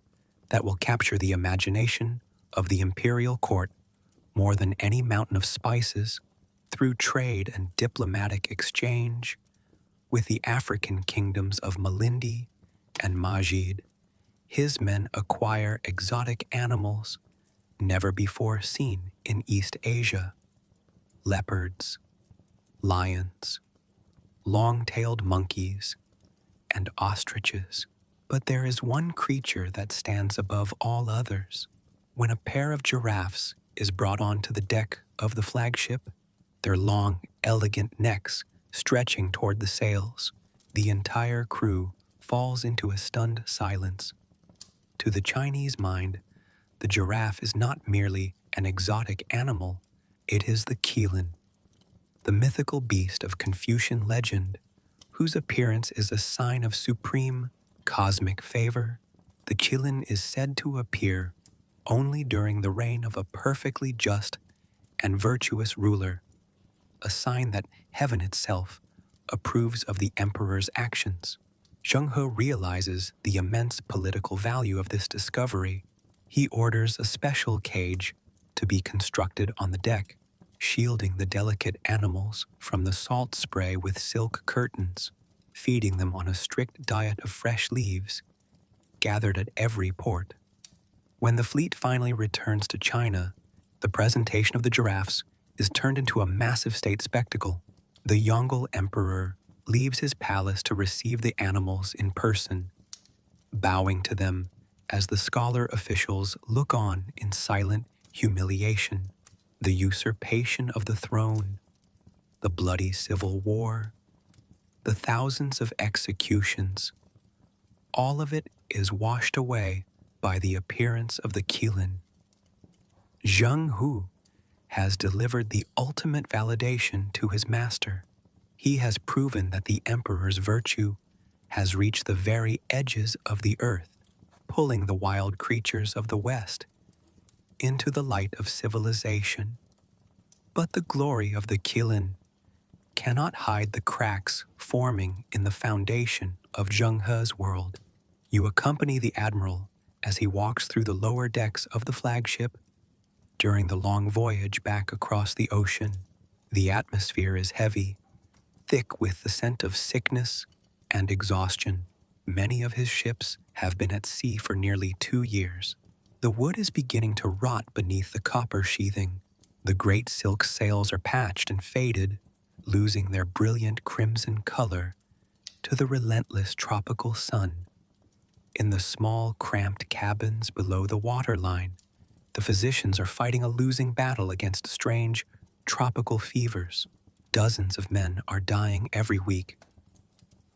that will capture the imagination of the imperial court more than any mountain of spices. Through trade and diplomatic exchange with the African kingdoms of Malindi and Majid, his men acquire exotic animals never before seen in East Asia: leopards, lions, long-tailed monkeys, and ostriches. But there is one creature that stands above all others. When a pair of giraffes is brought onto the deck of the flagship, their long, elegant necks stretching toward the sails, the entire crew falls into a stunned silence. To the Chinese mind, the giraffe is not merely an exotic animal, it is the qilin, the mythical beast of Confucian legend, whose appearance is a sign of supreme cosmic favor. The qilin is said to appear only during the reign of a perfectly just and virtuous ruler, a sign that heaven itself approves of the emperor's actions. Zheng He realizes the immense political value of this discovery. He orders a special cage to be constructed on the deck, shielding the delicate animals from the salt spray with silk curtains, feeding them on a strict diet of fresh leaves, gathered at every port. When the fleet finally returns to China, the presentation of the giraffes is turned into a massive state spectacle. The Yongle Emperor leaves his palace to receive the animals in person, bowing to them as the scholar officials look on in silent humiliation. The usurpation of the throne, the bloody civil war, the thousands of executions, all of it is washed away by the appearance of the Qilin. Zheng He has delivered the ultimate validation to his master. He has proven that the emperor's virtue has reached the very edges of the earth, pulling the wild creatures of the West into the light of civilization. But the glory of the Qilin cannot hide the cracks forming in the foundation of Zheng He's world. You accompany the admiral as he walks through the lower decks of the flagship during the long voyage back across the ocean. The atmosphere is heavy, thick with the scent of sickness and exhaustion. Many of his ships have been at sea for nearly 2 years. The wood is beginning to rot beneath the copper sheathing. The great silk sails are patched and faded, losing their brilliant crimson color to the relentless tropical sun. In the small, cramped cabins below the waterline, the physicians are fighting a losing battle against strange, tropical fevers. Dozens of men are dying every week,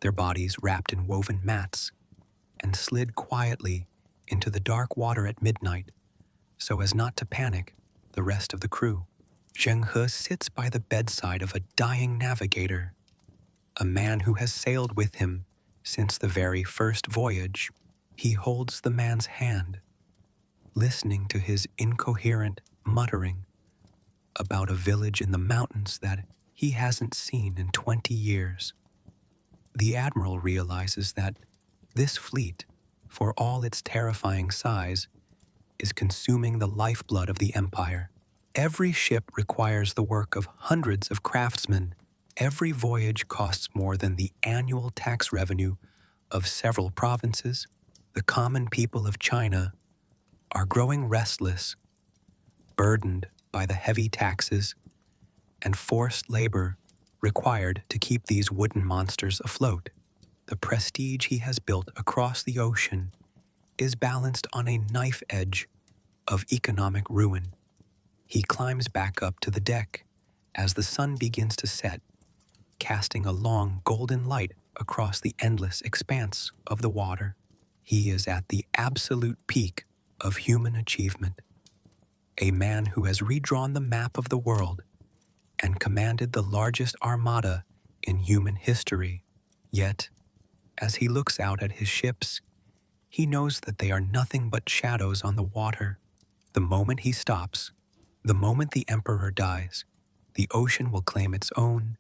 their bodies wrapped in woven mats and slid quietly into the dark water at midnight so as not to panic the rest of the crew. Zheng He sits by the bedside of a dying navigator, a man who has sailed with him since the very first voyage. He holds the man's hand, listening to his incoherent muttering about a village in the mountains that he hasn't seen in 20 years. The admiral realizes that this fleet, for all its terrifying size, is consuming the lifeblood of the empire. Every ship requires the work of hundreds of craftsmen. Every voyage costs more than the annual tax revenue of several provinces. The common people of China are growing restless, burdened by the heavy taxes and forced labor required to keep these wooden monsters afloat. The prestige he has built across the ocean is balanced on a knife edge of economic ruin. He climbs back up to the deck as the sun begins to set, casting a long golden light across the endless expanse of the water. He is at the absolute peak of human achievement, a man who has redrawn the map of the world and commanded the largest armada in human history. Yet, as he looks out at his ships, he knows that they are nothing but shadows on the water. The moment he stops, the moment the emperor dies, the ocean will claim its own,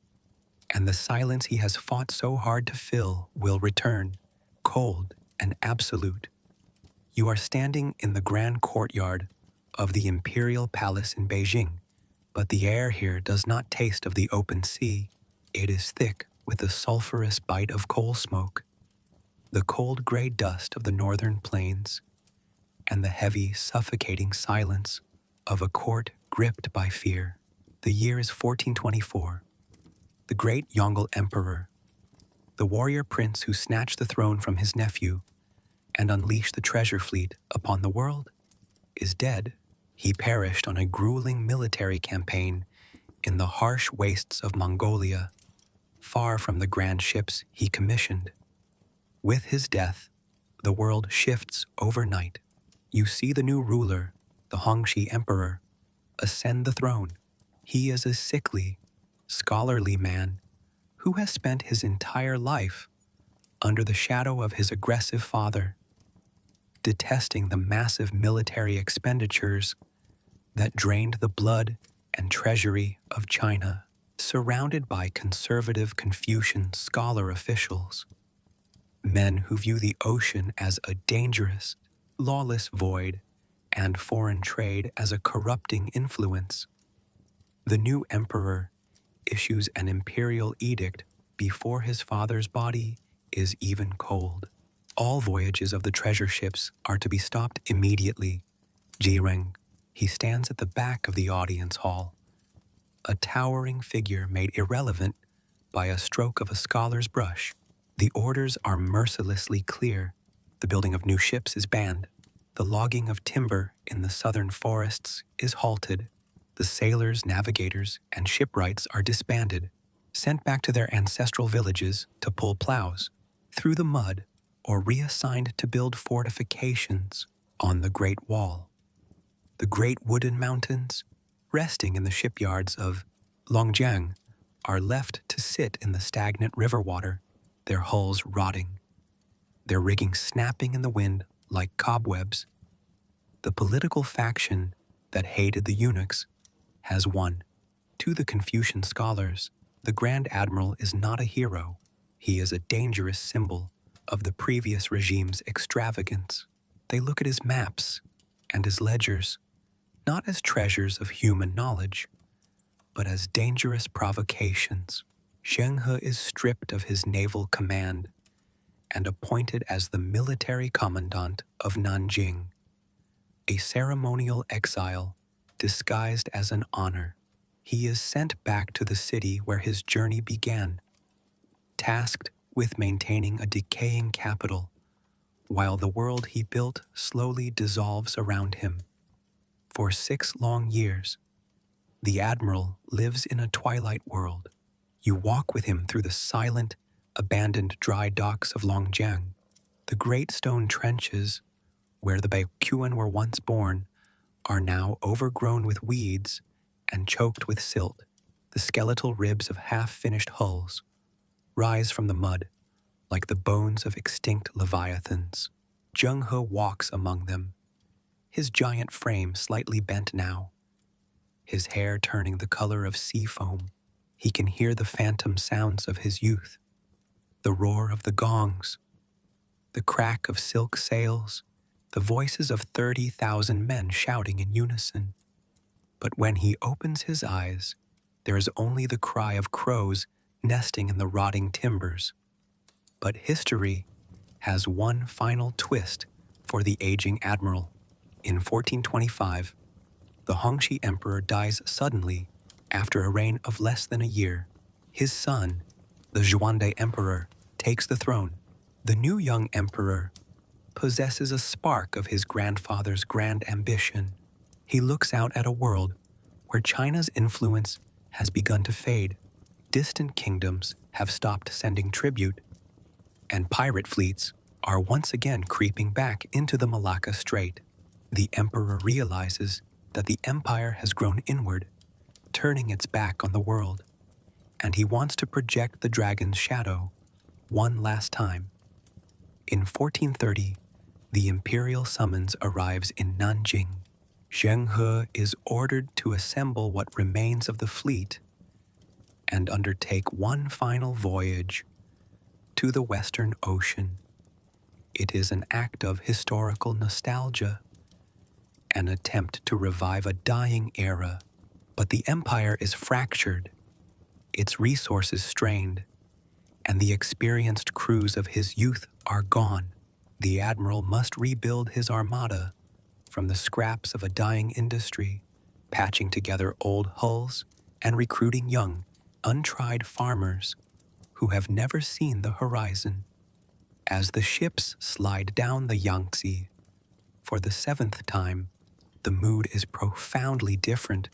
and the silence he has fought so hard to fill will return, cold and absolute. You are standing in the grand courtyard of the imperial palace in Beijing, but the air here does not taste of the open sea. It is thick with the sulphurous bite of coal smoke, the cold gray dust of the northern plains, and the heavy, suffocating silence of a court gripped by fear. The year is 1424. The great Yongle Emperor, the warrior prince who snatched the throne from his nephew and unleashed the treasure fleet upon the world, is dead. He perished on a grueling military campaign in the harsh wastes of Mongolia, far from the grand ships he commissioned. With his death, the world shifts overnight. You see the new ruler, the Hongxi Emperor, ascend the throne. He is a sickly, scholarly man who has spent his entire life under the shadow of his aggressive father, detesting the massive military expenditures that drained the blood and treasury of China. Surrounded by conservative Confucian scholar officials, men who view the ocean as a dangerous, lawless void and foreign trade as a corrupting influence. The new emperor issues an imperial edict before his father's body is even cold. All voyages of the treasure ships are to be stopped immediately. Zheng He stands at the back of the audience hall, a towering figure made irrelevant by a stroke of a scholar's brush. The orders are mercilessly clear. The building of new ships is banned. The logging of timber in the southern forests is halted. The sailors, navigators, and shipwrights are disbanded, sent back to their ancestral villages to pull plows through the mud or reassigned to build fortifications on the Great Wall. The great wooden mountains, resting in the shipyards of Longjiang, are left to sit in the stagnant river water, their hulls rotting, their rigging snapping in the wind like cobwebs. The political faction that hated the eunuchs has won. To the Confucian scholars, the Grand Admiral is not a hero. He is a dangerous symbol of the previous regime's extravagance. They look at his maps and his ledgers, not as treasures of human knowledge, but as dangerous provocations. Zheng He is stripped of his naval command and appointed as the military commandant of Nanjing, a ceremonial exile disguised as an honor. He is sent back to the city where his journey began, tasked with maintaining a decaying capital while the world he built slowly dissolves around him. For 6 long years, the admiral lives in a twilight world. You walk with him through the silent, abandoned dry docks of Longjiang. The great stone trenches where the Baekuan were once born are now overgrown with weeds and choked with silt. The skeletal ribs of half-finished hulls rise from the mud like the bones of extinct leviathans. Zheng He walks among them, his giant frame slightly bent now, his hair turning the color of sea foam. He can hear the phantom sounds of his youth, the roar of the gongs, the crack of silk sails, the voices of 30,000 men shouting in unison. But when he opens his eyes, there is only the cry of crows nesting in the rotting timbers. But history has one final twist for the aging admiral. In 1425, the Hongxi emperor dies suddenly after a reign of less than a year. His son, the Xuande emperor, takes the throne. The new young emperor possesses a spark of his grandfather's grand ambition. He looks out at a world where China's influence has begun to fade. Distant kingdoms have stopped sending tribute, and pirate fleets are once again creeping back into the Malacca Strait. The emperor realizes that the empire has grown inward, turning its back on the world, and he wants to project the dragon's shadow one last time. In 1430, the imperial summons arrives in Nanjing. Zheng He is ordered to assemble what remains of the fleet and undertake one final voyage to the Western Ocean. It is an act of historical nostalgia, an attempt to revive a dying era. But the empire is fractured, its resources strained, and the experienced crews of his youth are gone. The admiral must rebuild his armada from the scraps of a dying industry, patching together old hulls and recruiting young, untried farmers who have never seen the horizon. As the ships slide down the Yangtze, for the 7th time, the mood is profoundly different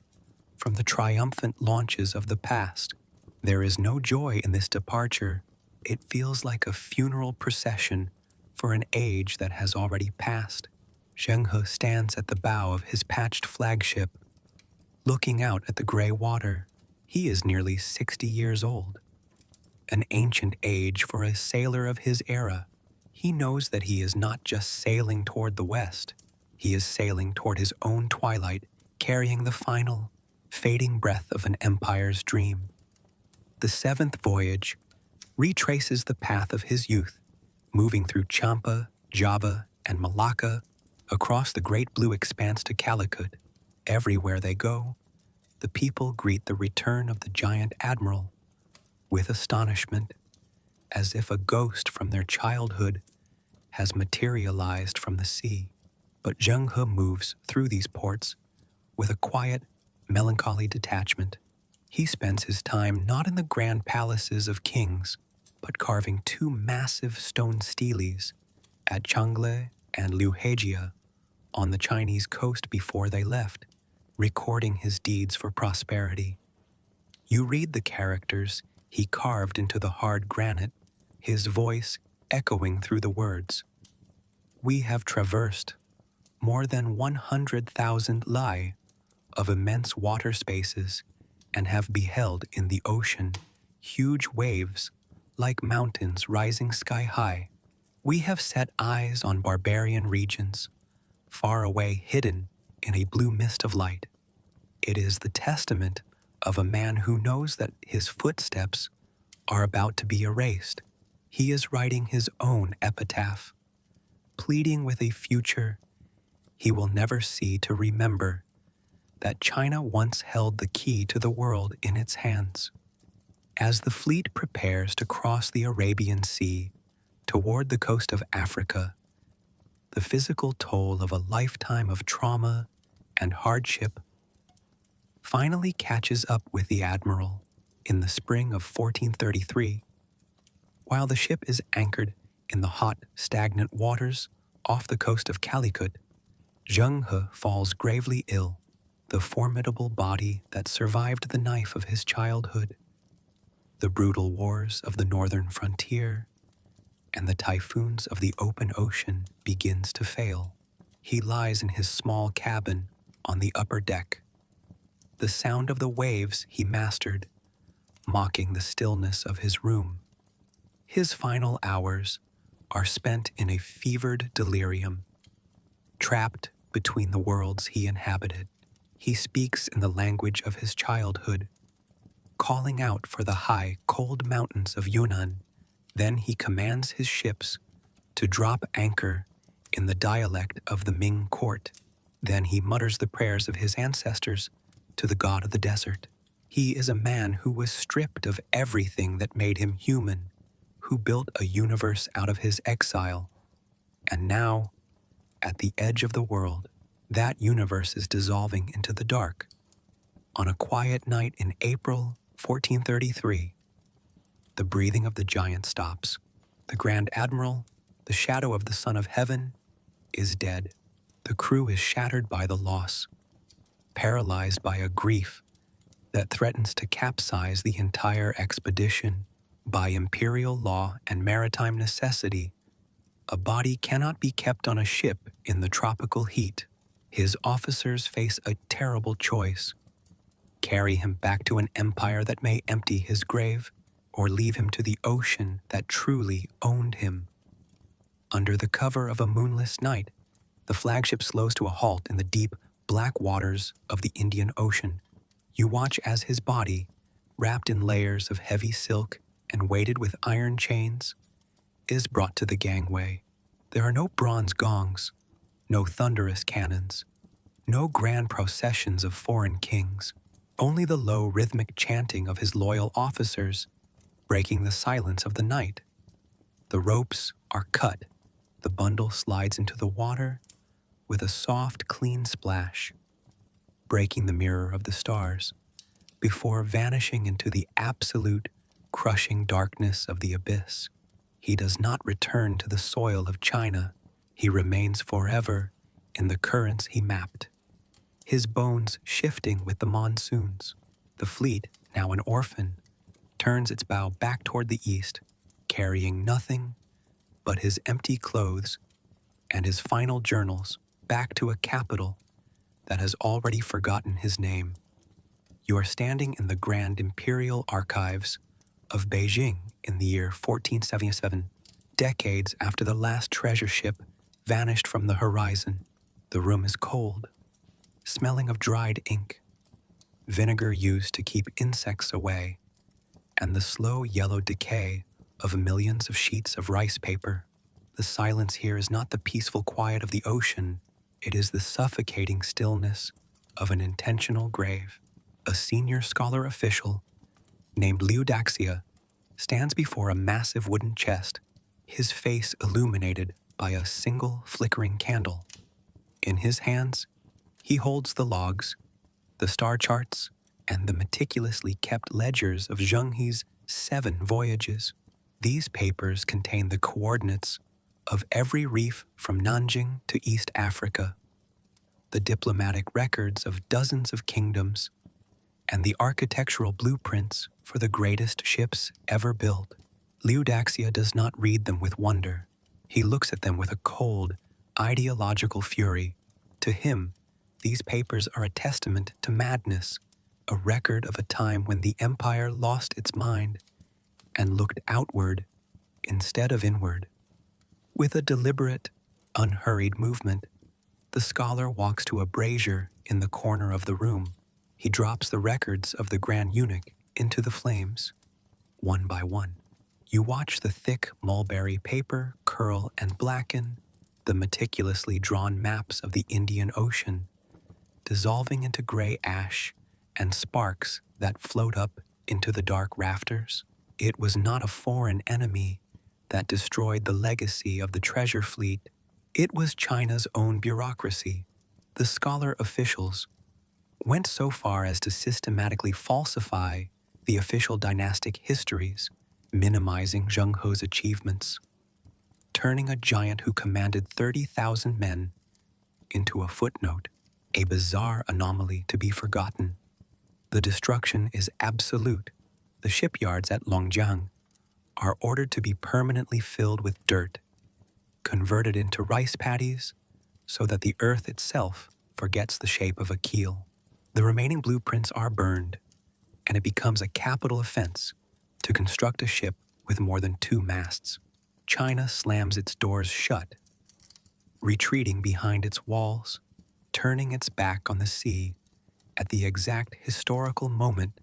from the triumphant launches of the past. There is no joy in this departure. It feels like a funeral procession for an age that has already passed. Zheng He stands at the bow of his patched flagship, looking out at the gray water. He is nearly 60 years old, an ancient age for a sailor of his era. He knows that he is not just sailing toward the west. He is sailing toward his own twilight, carrying the final, fading breath of an empire's dream. The 7th voyage retraces the path of his youth, moving through Champa, Java, and Malacca, across the great blue expanse to Calicut. Everywhere they go, the people greet the return of the giant admiral with astonishment, as if a ghost from their childhood has materialized from the sea. But Zheng He moves through these ports with a quiet, melancholy detachment. He spends his time not in the grand palaces of kings, but carving two massive stone steles at Changle and Liuhejia on the Chinese coast before they left, recording his deeds for prosperity. You read the characters he carved into the hard granite, his voice echoing through the words. We have traversed more than 100,000 li of immense water spaces and have beheld in the ocean huge waves like mountains rising sky high. We have set eyes on barbarian regions, far away hidden in a blue mist of light. It is the testament of a man who knows that his footsteps are about to be erased. He is writing his own epitaph, pleading with a future he will never see to remember that China once held the key to the world in its hands. As the fleet prepares to cross the Arabian Sea toward the coast of Africa, the physical toll of a lifetime of trauma and hardship finally catches up with the admiral in the spring of 1433. While the ship is anchored in the hot, stagnant waters off the coast of Calicut, Zheng He falls gravely ill, the formidable body that survived the knife of his childhood, the brutal wars of the northern frontier, and the typhoons of the open ocean begins to fail. He lies in his small cabin on the upper deck, the sound of the waves he mastered, mocking the stillness of his room. His final hours are spent in a fevered delirium, trapped between the worlds he inhabited. He speaks in the language of his childhood, calling out for the high, cold mountains of Yunnan. Then he commands his ships to drop anchor in the dialect of the Ming court. Then he mutters the prayers of his ancestors to the god of the desert. He is a man who was stripped of everything that made him human, who built a universe out of his exile. And now, at the edge of the world, that universe is dissolving into the dark. On a quiet night in April 1433, the breathing of the giant stops. The Grand Admiral, the shadow of the Son of Heaven, is dead. The crew is shattered by the loss, paralyzed by a grief that threatens to capsize the entire expedition. By imperial law and maritime necessity, a body cannot be kept on a ship in the tropical heat. His officers face a terrible choice: carry him back to an empire that may empty his grave, or leave him to the ocean that truly owned him. Under the cover of a moonless night, the flagship slows to a halt in the deep, black waters of the Indian Ocean. You watch as his body, wrapped in layers of heavy silk and weighted with iron chains, is brought to the gangway. There are no bronze gongs, no thunderous cannons, no grand processions of foreign kings, only the low rhythmic chanting of his loyal officers, breaking the silence of the night. The ropes are cut, the bundle slides into the water with a soft, clean splash, breaking the mirror of the stars, before vanishing into the absolute, crushing darkness of the abyss. He does not return to the soil of China. He remains forever in the currents he mapped, his bones shifting with the monsoons. The fleet, now an orphan, turns its bow back toward the east, carrying nothing but his empty clothes and his final journals back to a capital that has already forgotten his name. You are standing in the Grand Imperial Archives of Beijing in the year 1477, decades after the last treasure ship vanished from the horizon. The room is cold, smelling of dried ink, vinegar used to keep insects away, and the slow yellow decay of millions of sheets of rice paper. The silence here is not the peaceful quiet of the ocean, it is the suffocating stillness of an intentional grave. A senior scholar official named Liudaxia stands before a massive wooden chest, his face illuminated by a single flickering candle. In his hands, he holds the logs, the star charts, and the meticulously kept ledgers of Zheng He's 7 voyages. These papers contain the coordinates of every reef from Nanjing to East Africa, the diplomatic records of dozens of kingdoms, and the architectural blueprints for the greatest ships ever built. Liudaxia does not read them with wonder. He looks at them with a cold, ideological fury. To him, these papers are a testament to madness, a record of a time when the empire lost its mind and looked outward instead of inward. With a deliberate, unhurried movement, the scholar walks to a brazier in the corner of the room. He drops the records of the Grand Eunuch into the flames, one by one. You watch the thick mulberry paper curl and blacken, the meticulously drawn maps of the Indian Ocean dissolving into gray ash and sparks that float up into the dark rafters. It was not a foreign enemy that destroyed the legacy of the treasure fleet. It was China's own bureaucracy. The scholar officials went so far as to systematically falsify the official dynastic histories, minimizing Zheng He's achievements, turning a giant who commanded 30,000 men into a footnote, a bizarre anomaly to be forgotten. The destruction is absolute. The shipyards at Longjiang are ordered to be permanently filled with dirt, converted into rice paddies so that the earth itself forgets the shape of a keel. The remaining blueprints are burned, and it becomes a capital offense to construct a ship with more than 2 masts. China slams its doors shut, retreating behind its walls, turning its back on the sea at the exact historical moment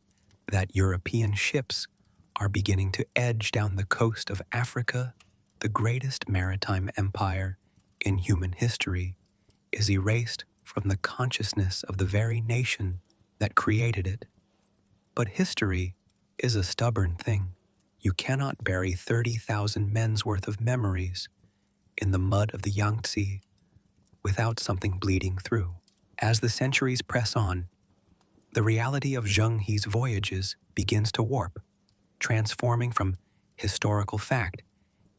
that European ships are beginning to edge down the coast of Africa. The greatest maritime empire in human history is erased from the consciousness of the very nation that created it. But history is a stubborn thing. You cannot bury 30,000 men's worth of memories in the mud of the Yangtze without something bleeding through. As the centuries press on, the reality of Zheng He's voyages begins to warp, transforming from historical fact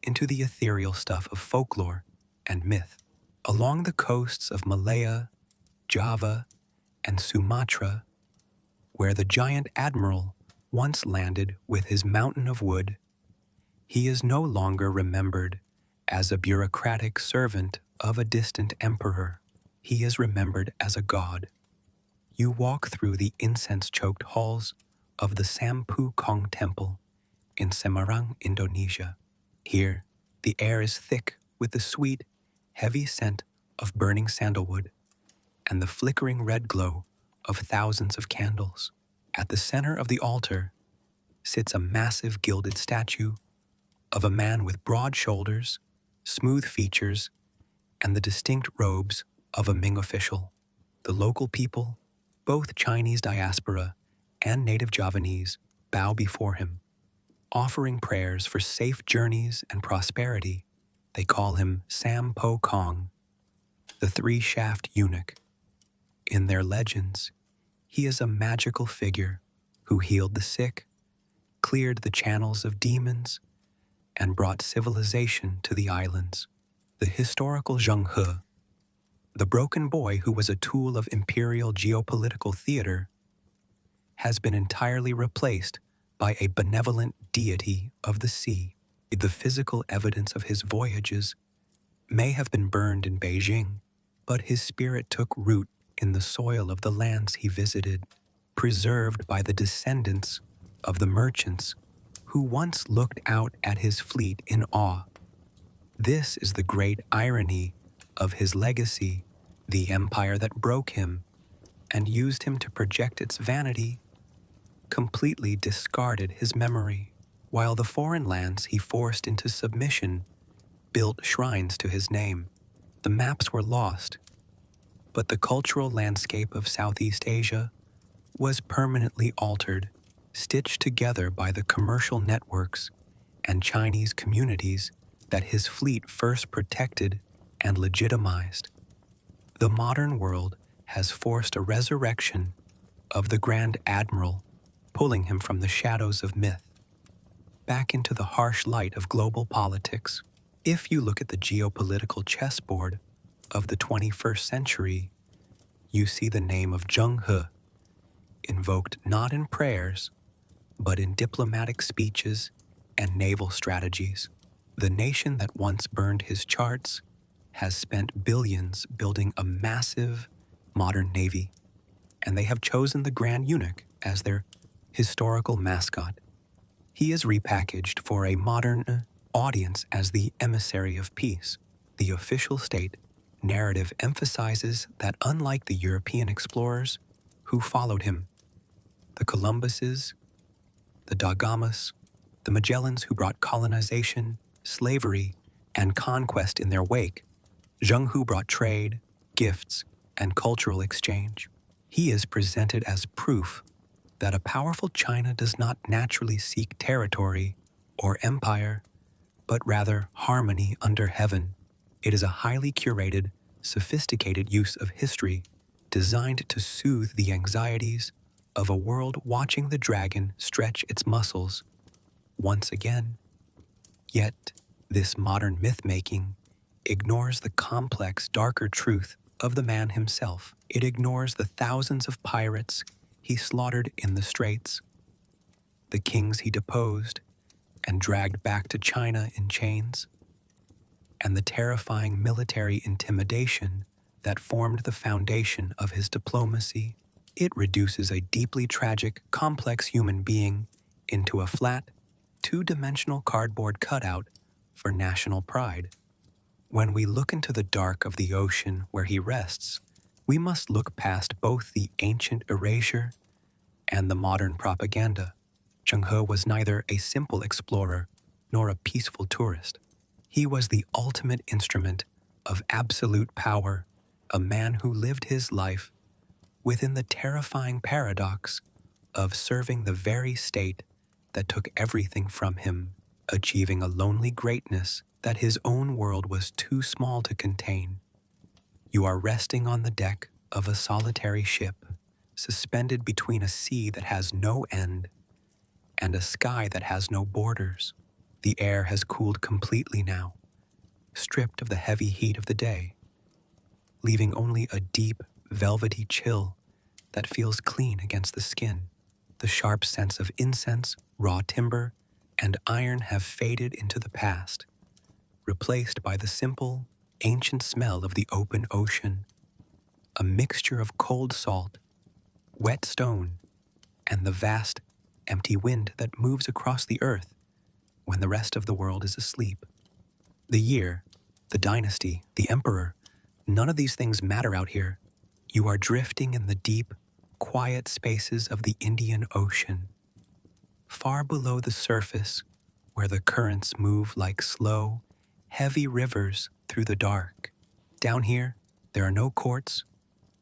into the ethereal stuff of folklore and myth. Along the coasts of Malaya, Java, and Sumatra, where the giant admiral once landed with his mountain of wood, he is no longer remembered as a bureaucratic servant of a distant emperor. He is remembered as a god. You walk through the incense-choked halls of the Sampu Kong Temple in Semarang, Indonesia. Here, the air is thick with the sweet, heavy scent of burning sandalwood and the flickering red glow of thousands of candles. At the center of the altar sits a massive gilded statue of a man with broad shoulders, smooth features, and the distinct robes of a Ming official. The local people, both Chinese diaspora and native Javanese, bow before him, offering prayers for safe journeys and prosperity. They call him Sam Po Kong, the 3-shaft eunuch. In their legends, he is a magical figure who healed the sick, cleared the channels of demons, and brought civilization to the islands. The historical Zheng He, the broken boy who was a tool of imperial geopolitical theater, has been entirely replaced by a benevolent deity of the sea. The physical evidence of his voyages may have been burned in Beijing, but his spirit took root in the soil of the lands he visited, preserved by the descendants of the merchants who once looked out at his fleet in awe. This is the great irony of his legacy. The empire that broke him and used him to project its vanity completely discarded his memory, while the foreign lands he forced into submission built shrines to his name. The maps were lost, but the cultural landscape of Southeast Asia was permanently altered, stitched together by the commercial networks and Chinese communities that his fleet first protected and legitimized. The modern world has forced a resurrection of the Grand Admiral, pulling him from the shadows of myth back into the harsh light of global politics. If you look at the geopolitical chessboard of the 21st century, you see the name of Zheng He, invoked not in prayers, but in diplomatic speeches and naval strategies. The nation that once burned his charts has spent billions building a massive modern navy, and they have chosen the Grand Eunuch as their historical mascot. He is repackaged for a modern audience as the emissary of peace. The official state narrative emphasizes that unlike the European explorers who followed him, the Columbuses, the Da Gamas, the Magellans who brought colonization, slavery, and conquest in their wake, Zheng He brought trade, gifts, and cultural exchange. He is presented as proof that a powerful China does not naturally seek territory or empire, but rather harmony under heaven. It is a highly curated, sophisticated use of history designed to soothe the anxieties of a world watching the dragon stretch its muscles once again. Yet, this modern myth-making ignores the complex, darker truth of the man himself. It ignores the thousands of pirates he slaughtered in the straits, the kings he deposed and dragged back to China in chains, and the terrifying military intimidation that formed the foundation of his diplomacy. It reduces a deeply tragic, complex human being into a flat, two-dimensional cardboard cutout for national pride. When we look into the dark of the ocean where he rests, we must look past both the ancient erasure and the modern propaganda. Zheng He was neither a simple explorer nor a peaceful tourist. He was the ultimate instrument of absolute power, a man who lived his life within the terrifying paradox of serving the very state that took everything from him, achieving a lonely greatness that his own world was too small to contain. You are resting on the deck of a solitary ship, suspended between a sea that has no end and a sky that has no borders. The air has cooled completely now, stripped of the heavy heat of the day, leaving only a deep, velvety chill that feels clean against the skin. The sharp scents of incense, raw timber, and iron have faded into the past, replaced by the simple, ancient smell of the open ocean, a mixture of cold salt, wet stone, and the vast, empty wind that moves across the earth when the rest of the world is asleep. The year, the dynasty, the emperor, none of these things matter out here. You are drifting in the deep, quiet spaces of the Indian Ocean, far below the surface where the currents move like slow, heavy rivers through the dark. Down here, there are no courts,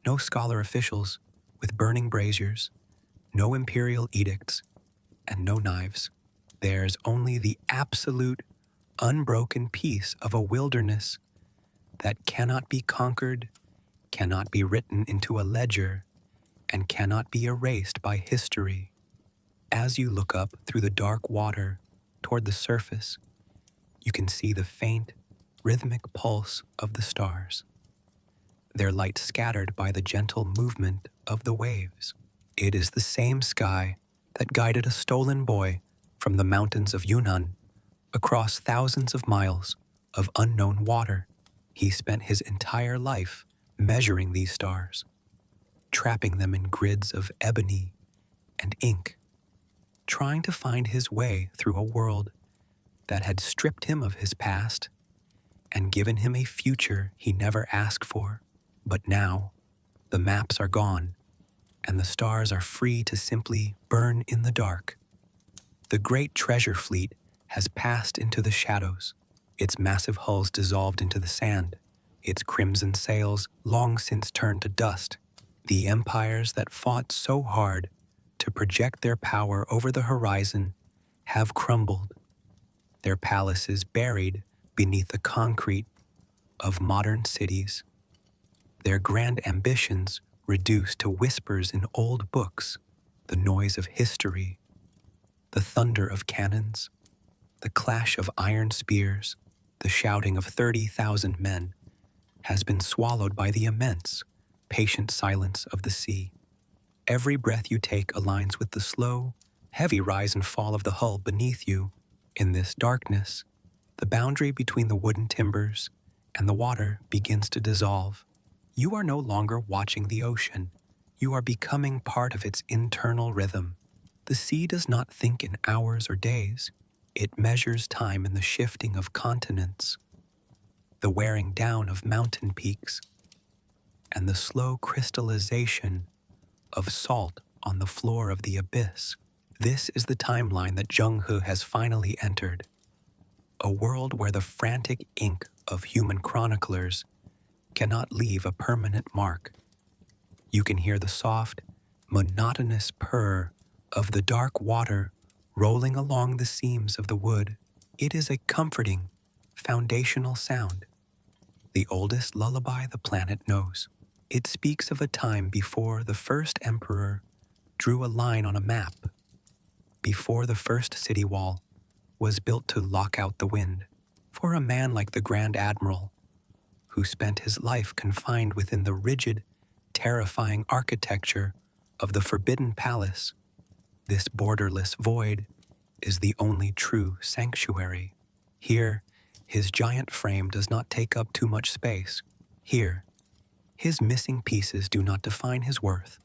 no scholar officials with burning braziers, no imperial edicts, and no knives. There's only the absolute, unbroken peace of a wilderness that cannot be conquered, cannot be written into a ledger, and cannot be erased by history. As you look up through the dark water toward the surface, you can see the faint, rhythmic pulse of the stars, their light scattered by the gentle movement of the waves. It is the same sky that guided a stolen boy from the mountains of Yunnan across thousands of miles of unknown water. He spent his entire life measuring these stars, trapping them in grids of ebony and ink, trying to find his way through a world that had stripped him of his past and given him a future he never asked for. But now, the maps are gone, and the stars are free to simply burn in the dark. The great treasure fleet has passed into the shadows, its massive hulls dissolved into the sand, its crimson sails long since turned to dust. The empires that fought so hard to project their power over the horizon have crumbled, their palaces buried beneath the concrete of modern cities, their grand ambitions reduced to whispers in old books, the noise of history, the thunder of cannons, the clash of iron spears, the shouting of 30,000 men has been swallowed by the immense, patient silence of the sea. Every breath you take aligns with the slow, heavy rise and fall of the hull beneath you. In this darkness, the boundary between the wooden timbers and the water begins to dissolve. You are no longer watching the ocean. You are becoming part of its internal rhythm. The sea does not think in hours or days. It measures time in the shifting of continents, the wearing down of mountain peaks, and the slow crystallization of salt on the floor of the abyss. This is the timeline that Zheng He has finally entered, a world where the frantic ink of human chroniclers cannot leave a permanent mark. You can hear the soft, monotonous purr of the dark water rolling along the seams of the wood. It is a comforting, foundational sound, the oldest lullaby the planet knows. It speaks of a time before the first emperor drew a line on a map, before the first city wall was built to lock out the wind. For a man like the Grand Admiral, who spent his life confined within the rigid, terrifying architecture of the Forbidden Palace, this borderless void is the only true sanctuary. Here, his giant frame does not take up too much space. Here, his missing pieces do not define his worth.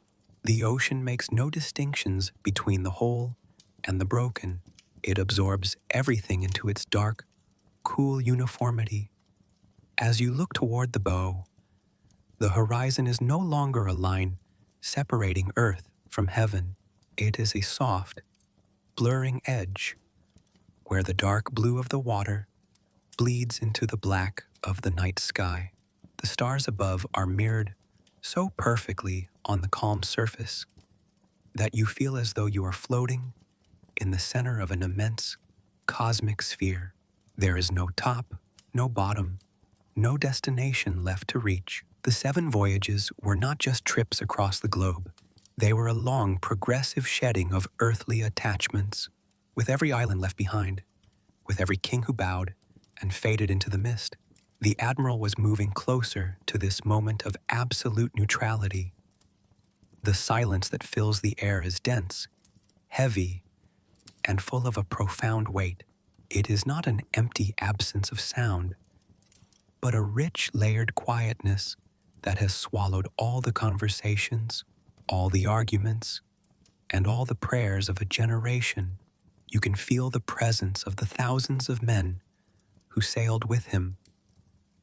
The ocean makes no distinctions between the whole and the broken. It absorbs everything into its dark, cool uniformity. As you look toward the bow, the horizon is no longer a line separating earth from heaven. It is a soft, blurring edge where the dark blue of the water bleeds into the black of the night sky. The stars above are mirrored so perfectly on the calm surface that you feel as though you are floating in the center of an immense cosmic sphere. There is no top, no bottom, no destination left to reach. The 7 voyages were not just trips across the globe. They were a long, progressive shedding of earthly attachments, with every island left behind, with every king who bowed and faded into the mist. The Admiral was moving closer to this moment of absolute neutrality. The silence that fills the air is dense, heavy, and full of a profound weight. It is not an empty absence of sound, but a rich, layered quietness that has swallowed all the conversations, all the arguments, and all the prayers of a generation. You can feel the presence of the thousands of men who sailed with him,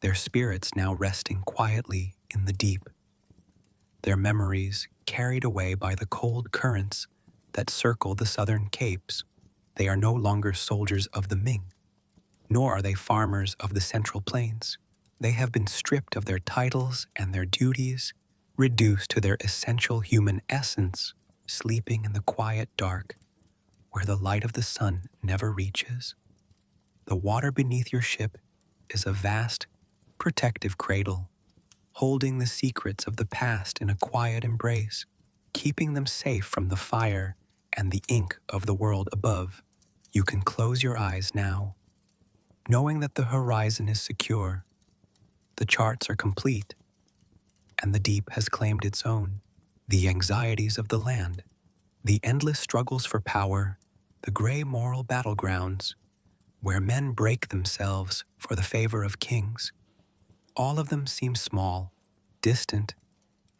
their spirits now resting quietly in the deep, their memories carried away by the cold currents that circle the southern capes. They are no longer soldiers of the Ming, nor are they farmers of the Central Plains. They have been stripped of their titles and their duties, reduced to their essential human essence, sleeping in the quiet dark where the light of the sun never reaches. The water beneath your ship is a vast, protective cradle, holding the secrets of the past in a quiet embrace, keeping them safe from the fire and the ink of the world above. You can close your eyes now, knowing that the horizon is secure, the charts are complete, and the deep has claimed its own. The anxieties of the land, the endless struggles for power, the gray moral battlegrounds, where men break themselves for the favor of kings, all of them seem small, distant,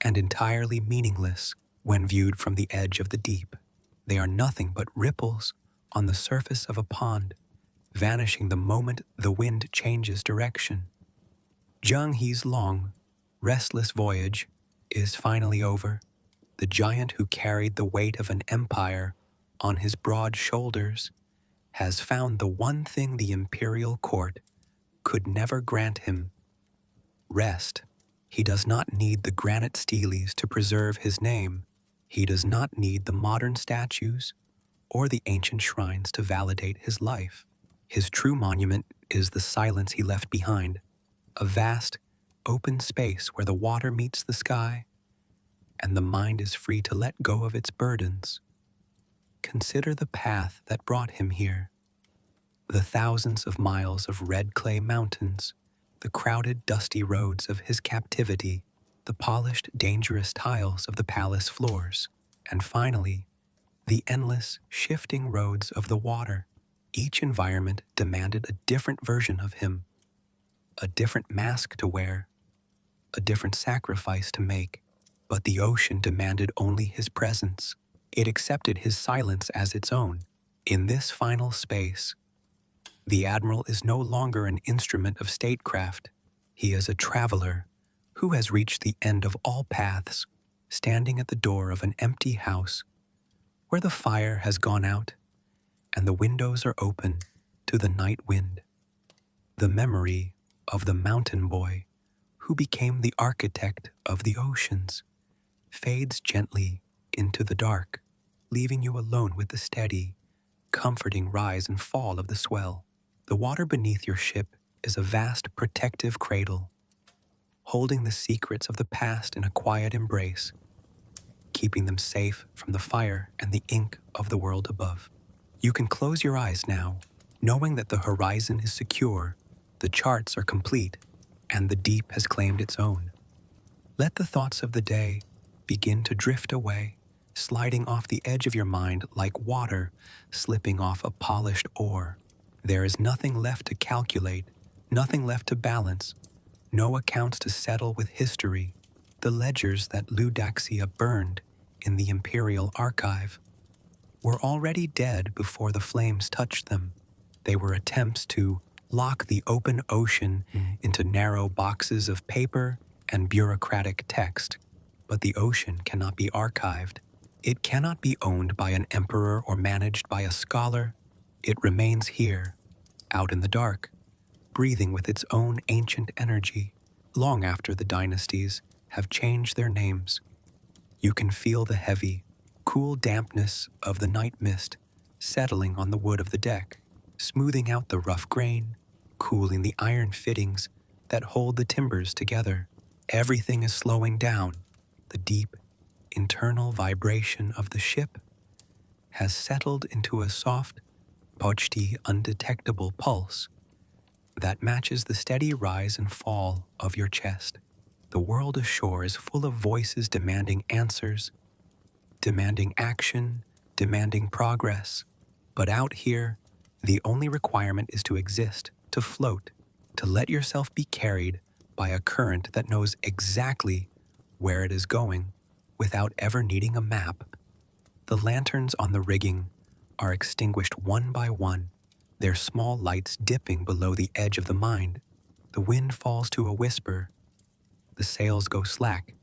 and entirely meaningless when viewed from the edge of the deep. They are nothing but ripples on the surface of a pond, vanishing the moment the wind changes direction. Zheng He's long, restless voyage is finally over. The giant who carried the weight of an empire on his broad shoulders has found the one thing the imperial court could never grant him rest. He does not need the granite steles to preserve his name. He does not need the modern statues or the ancient shrines to validate his life. His true monument is the silence he left behind, a vast, open space where the water meets the sky and the mind is free to let go of its burdens. Consider the path that brought him here. The thousands of miles of red clay mountains, the crowded, dusty roads of his captivity, the polished, dangerous tiles of the palace floors, and finally, the endless, shifting roads of the water. Each environment demanded a different version of him, a different mask to wear, a different sacrifice to make. But the ocean demanded only his presence. It accepted his silence as its own. In this final space, the admiral is no longer an instrument of statecraft. He is a traveler who has reached the end of all paths, standing at the door of an empty house where the fire has gone out and the windows are open to the night wind. The memory of the mountain boy who became the architect of the oceans fades gently into the dark, leaving you alone with the steady, comforting rise and fall of the swell. The water beneath your ship is a vast protective cradle, holding the secrets of the past in a quiet embrace, keeping them safe from the fire and the ink of the world above. You can close your eyes now, knowing that the horizon is secure, the charts are complete, and the deep has claimed its own. Let the thoughts of the day begin to drift away, sliding off the edge of your mind like water slipping off a polished oar. There is nothing left to calculate, nothing left to balance, no accounts to settle with history. The ledgers that Ludaxia burned in the imperial archive were already dead before the flames touched them. They were attempts to lock the open ocean into narrow boxes of paper and bureaucratic text. But the ocean cannot be archived. It cannot be owned by an emperor or managed by a scholar. It remains here, out in the dark, breathing with its own ancient energy, long after the dynasties have changed their names. You can feel the heavy, cool dampness of the night mist settling on the wood of the deck, smoothing out the rough grain, cooling the iron fittings that hold the timbers together. Everything is slowing down. The deep, internal vibration of the ship has settled into a soft, pochty, undetectable pulse that matches the steady rise and fall of your chest. The world ashore is full of voices demanding answers, demanding action, demanding progress. But out here, the only requirement is to exist, to float, to let yourself be carried by a current that knows exactly where it is going without ever needing a map. The lanterns on the rigging are extinguished one by one, their small lights dipping below the edge of the mind. The wind falls to a whisper, the sails go slack,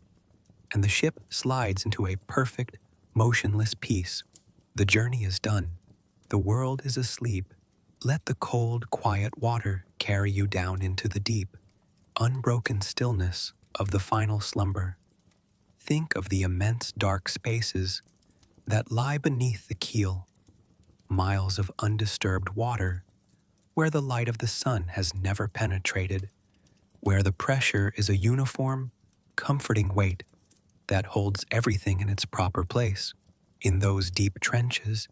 and the ship slides into a perfect, motionless peace. The journey is done. The world is asleep. Let the cold, quiet water carry you down into the deep, unbroken stillness of the final slumber. Think of the immense dark spaces that lie beneath the keel, miles of undisturbed water where the light of the sun has never penetrated, where the pressure is a uniform, comforting weight that holds everything in its proper place. In those deep trenches,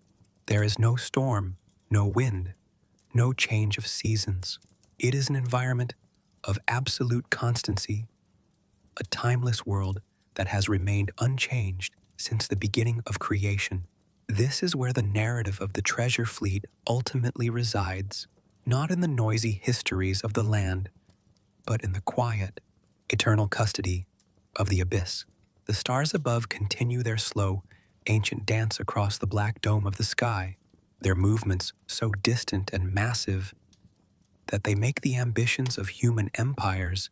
there is no storm, no wind, no change of seasons. It is an environment of absolute constancy, a timeless world that has remained unchanged since the beginning of creation. This is where the narrative of the treasure fleet ultimately resides, not in the noisy histories of the land, but in the quiet, eternal custody of the abyss. The stars above continue their slow, ancient dance across the black dome of the sky, their movements so distant and massive that they make the ambitions of human empires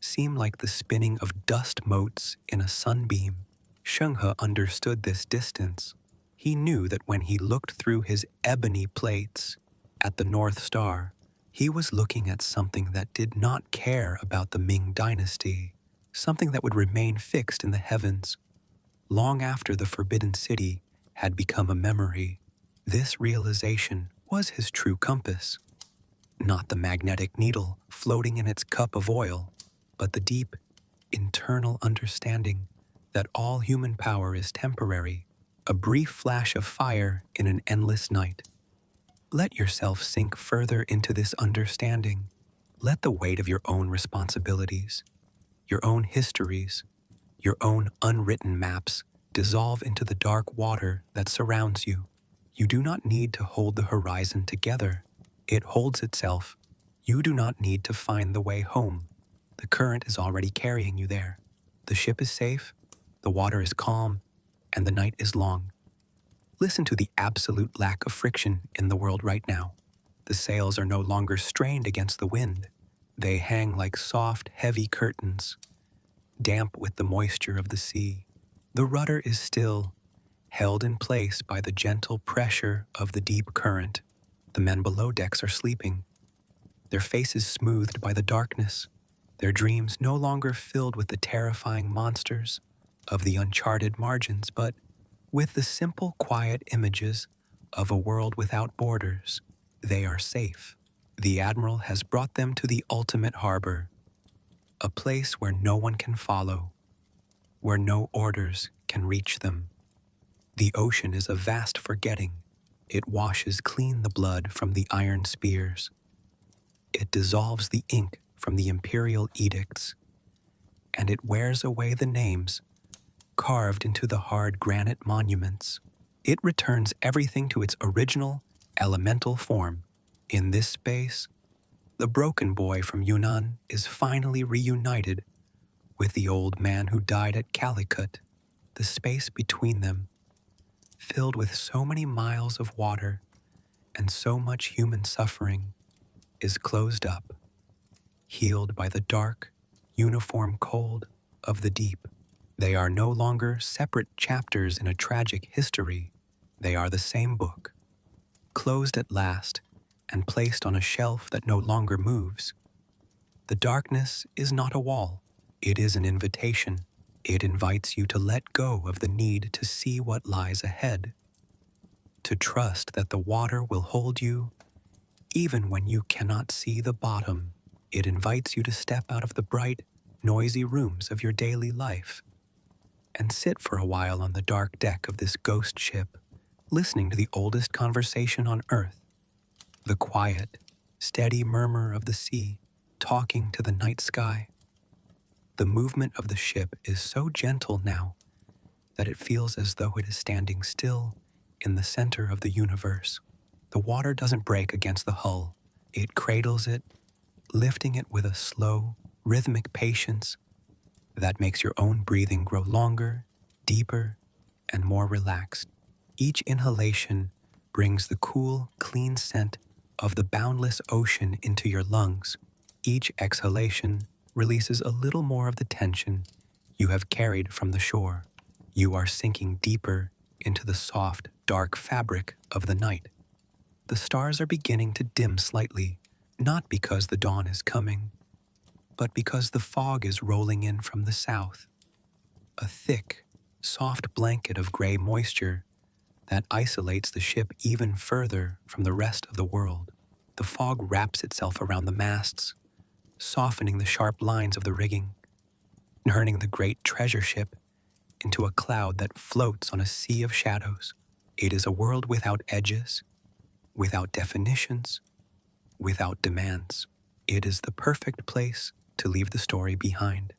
seem like the spinning of dust motes in a sunbeam. Zheng He understood this distance. He knew that when he looked through his ebony plates at the North Star, He was looking at something that did not care about the Ming Dynasty, something that would remain fixed in the heavens long after the Forbidden City had become a memory. This realization was his true compass, not the magnetic needle floating in its cup of oil, but the deep, internal understanding that all human power is temporary, a brief flash of fire in an endless night. Let yourself sink further into this understanding. Let the weight of your own responsibilities, your own histories, your own unwritten maps dissolve into the dark water that surrounds you. You do not need to hold the horizon together. It holds itself. You do not need to find the way home. The current is already carrying you there. The ship is safe, the water is calm, and the night is long. Listen to the absolute lack of friction in the world right now. The sails are no longer strained against the wind. They hang like soft, heavy curtains, damp with the moisture of the sea. The rudder is still, held in place by the gentle pressure of the deep current. The men below decks are sleeping, their faces smoothed by the darkness, their dreams no longer filled with the terrifying monsters of the uncharted margins, but with the simple, quiet images of a world without borders. They are safe. The Admiral has brought them to the ultimate harbor, a place where no one can follow, where no orders can reach them. The ocean is a vast forgetting. It washes clean the blood from the iron spears. It dissolves the ink from the imperial edicts, and it wears away the names carved into the hard granite monuments. It returns everything to its original, elemental form. In this space, the broken boy from Yunnan is finally reunited with the old man who died at Calicut. The space between them, filled with so many miles of water and so much human suffering, is closed up, healed by the dark, uniform cold of the deep. They are no longer separate chapters in a tragic history. They are the same book, closed at last and placed on a shelf that no longer moves. The darkness is not a wall. It is an invitation. It invites you to let go of the need to see what lies ahead, to trust that the water will hold you even when you cannot see the bottom. It invites you to step out of the bright, noisy rooms of your daily life and sit for a while on the dark deck of this ghost ship, listening to the oldest conversation on Earth, the quiet, steady murmur of the sea talking to the night sky. The movement of the ship is so gentle now that it feels as though it is standing still in the center of the universe. The water doesn't break against the hull. It cradles it, lifting it with a slow, rhythmic patience that makes your own breathing grow longer, deeper, and more relaxed. Each inhalation brings the cool, clean scent of the boundless ocean into your lungs. Each exhalation releases a little more of the tension you have carried from the shore. You are sinking deeper into the soft, dark fabric of the night. The stars are beginning to dim slightly, not because the dawn is coming, but because the fog is rolling in from the south. A thick, soft blanket of gray moisture that isolates the ship even further from the rest of the world. The fog wraps itself around the masts, softening the sharp lines of the rigging, turning the great treasure ship into a cloud that floats on a sea of shadows. It is a world without edges, without definitions, without demands. It is the perfect place to leave the story behind.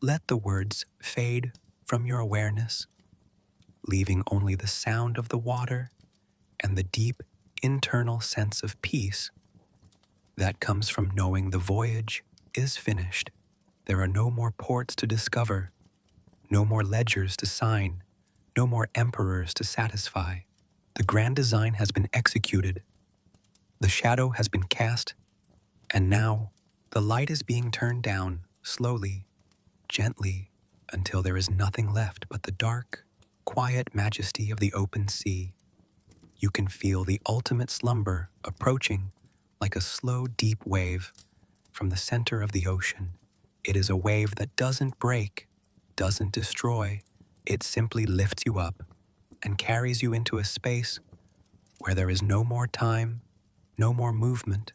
Let the words fade from your awareness, leaving only the sound of the water and the deep internal sense of peace that comes from knowing the voyage is finished. There are no more ports to discover, no more ledgers to sign, no more emperors to satisfy. The grand design has been executed. The shadow has been cast, and now the light is being turned down slowly, gently, until there is nothing left but the dark, quiet majesty of the open sea. You can feel the ultimate slumber approaching like a slow, deep wave from the center of the ocean. It is a wave that doesn't break, doesn't destroy. It simply lifts you up and carries you into a space where there is no more time, no more movement,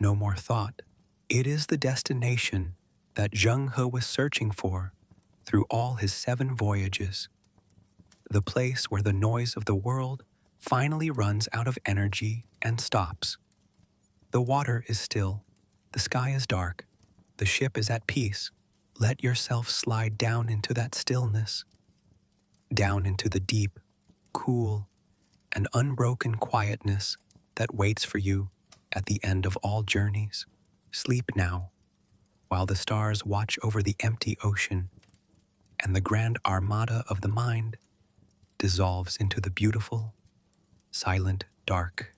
no more thought. It is the destination that Zheng He was searching for through all his 7 voyages, the place where the noise of the world finally runs out of energy and stops. The water is still, the sky is dark, the ship is at peace. Let yourself slide down into that stillness, down into the deep, cool, and unbroken quietness that waits for you at the end of all journeys. Sleep now, while the stars watch over the empty ocean and the grand armada of the mind dissolves into the beautiful, silent dark.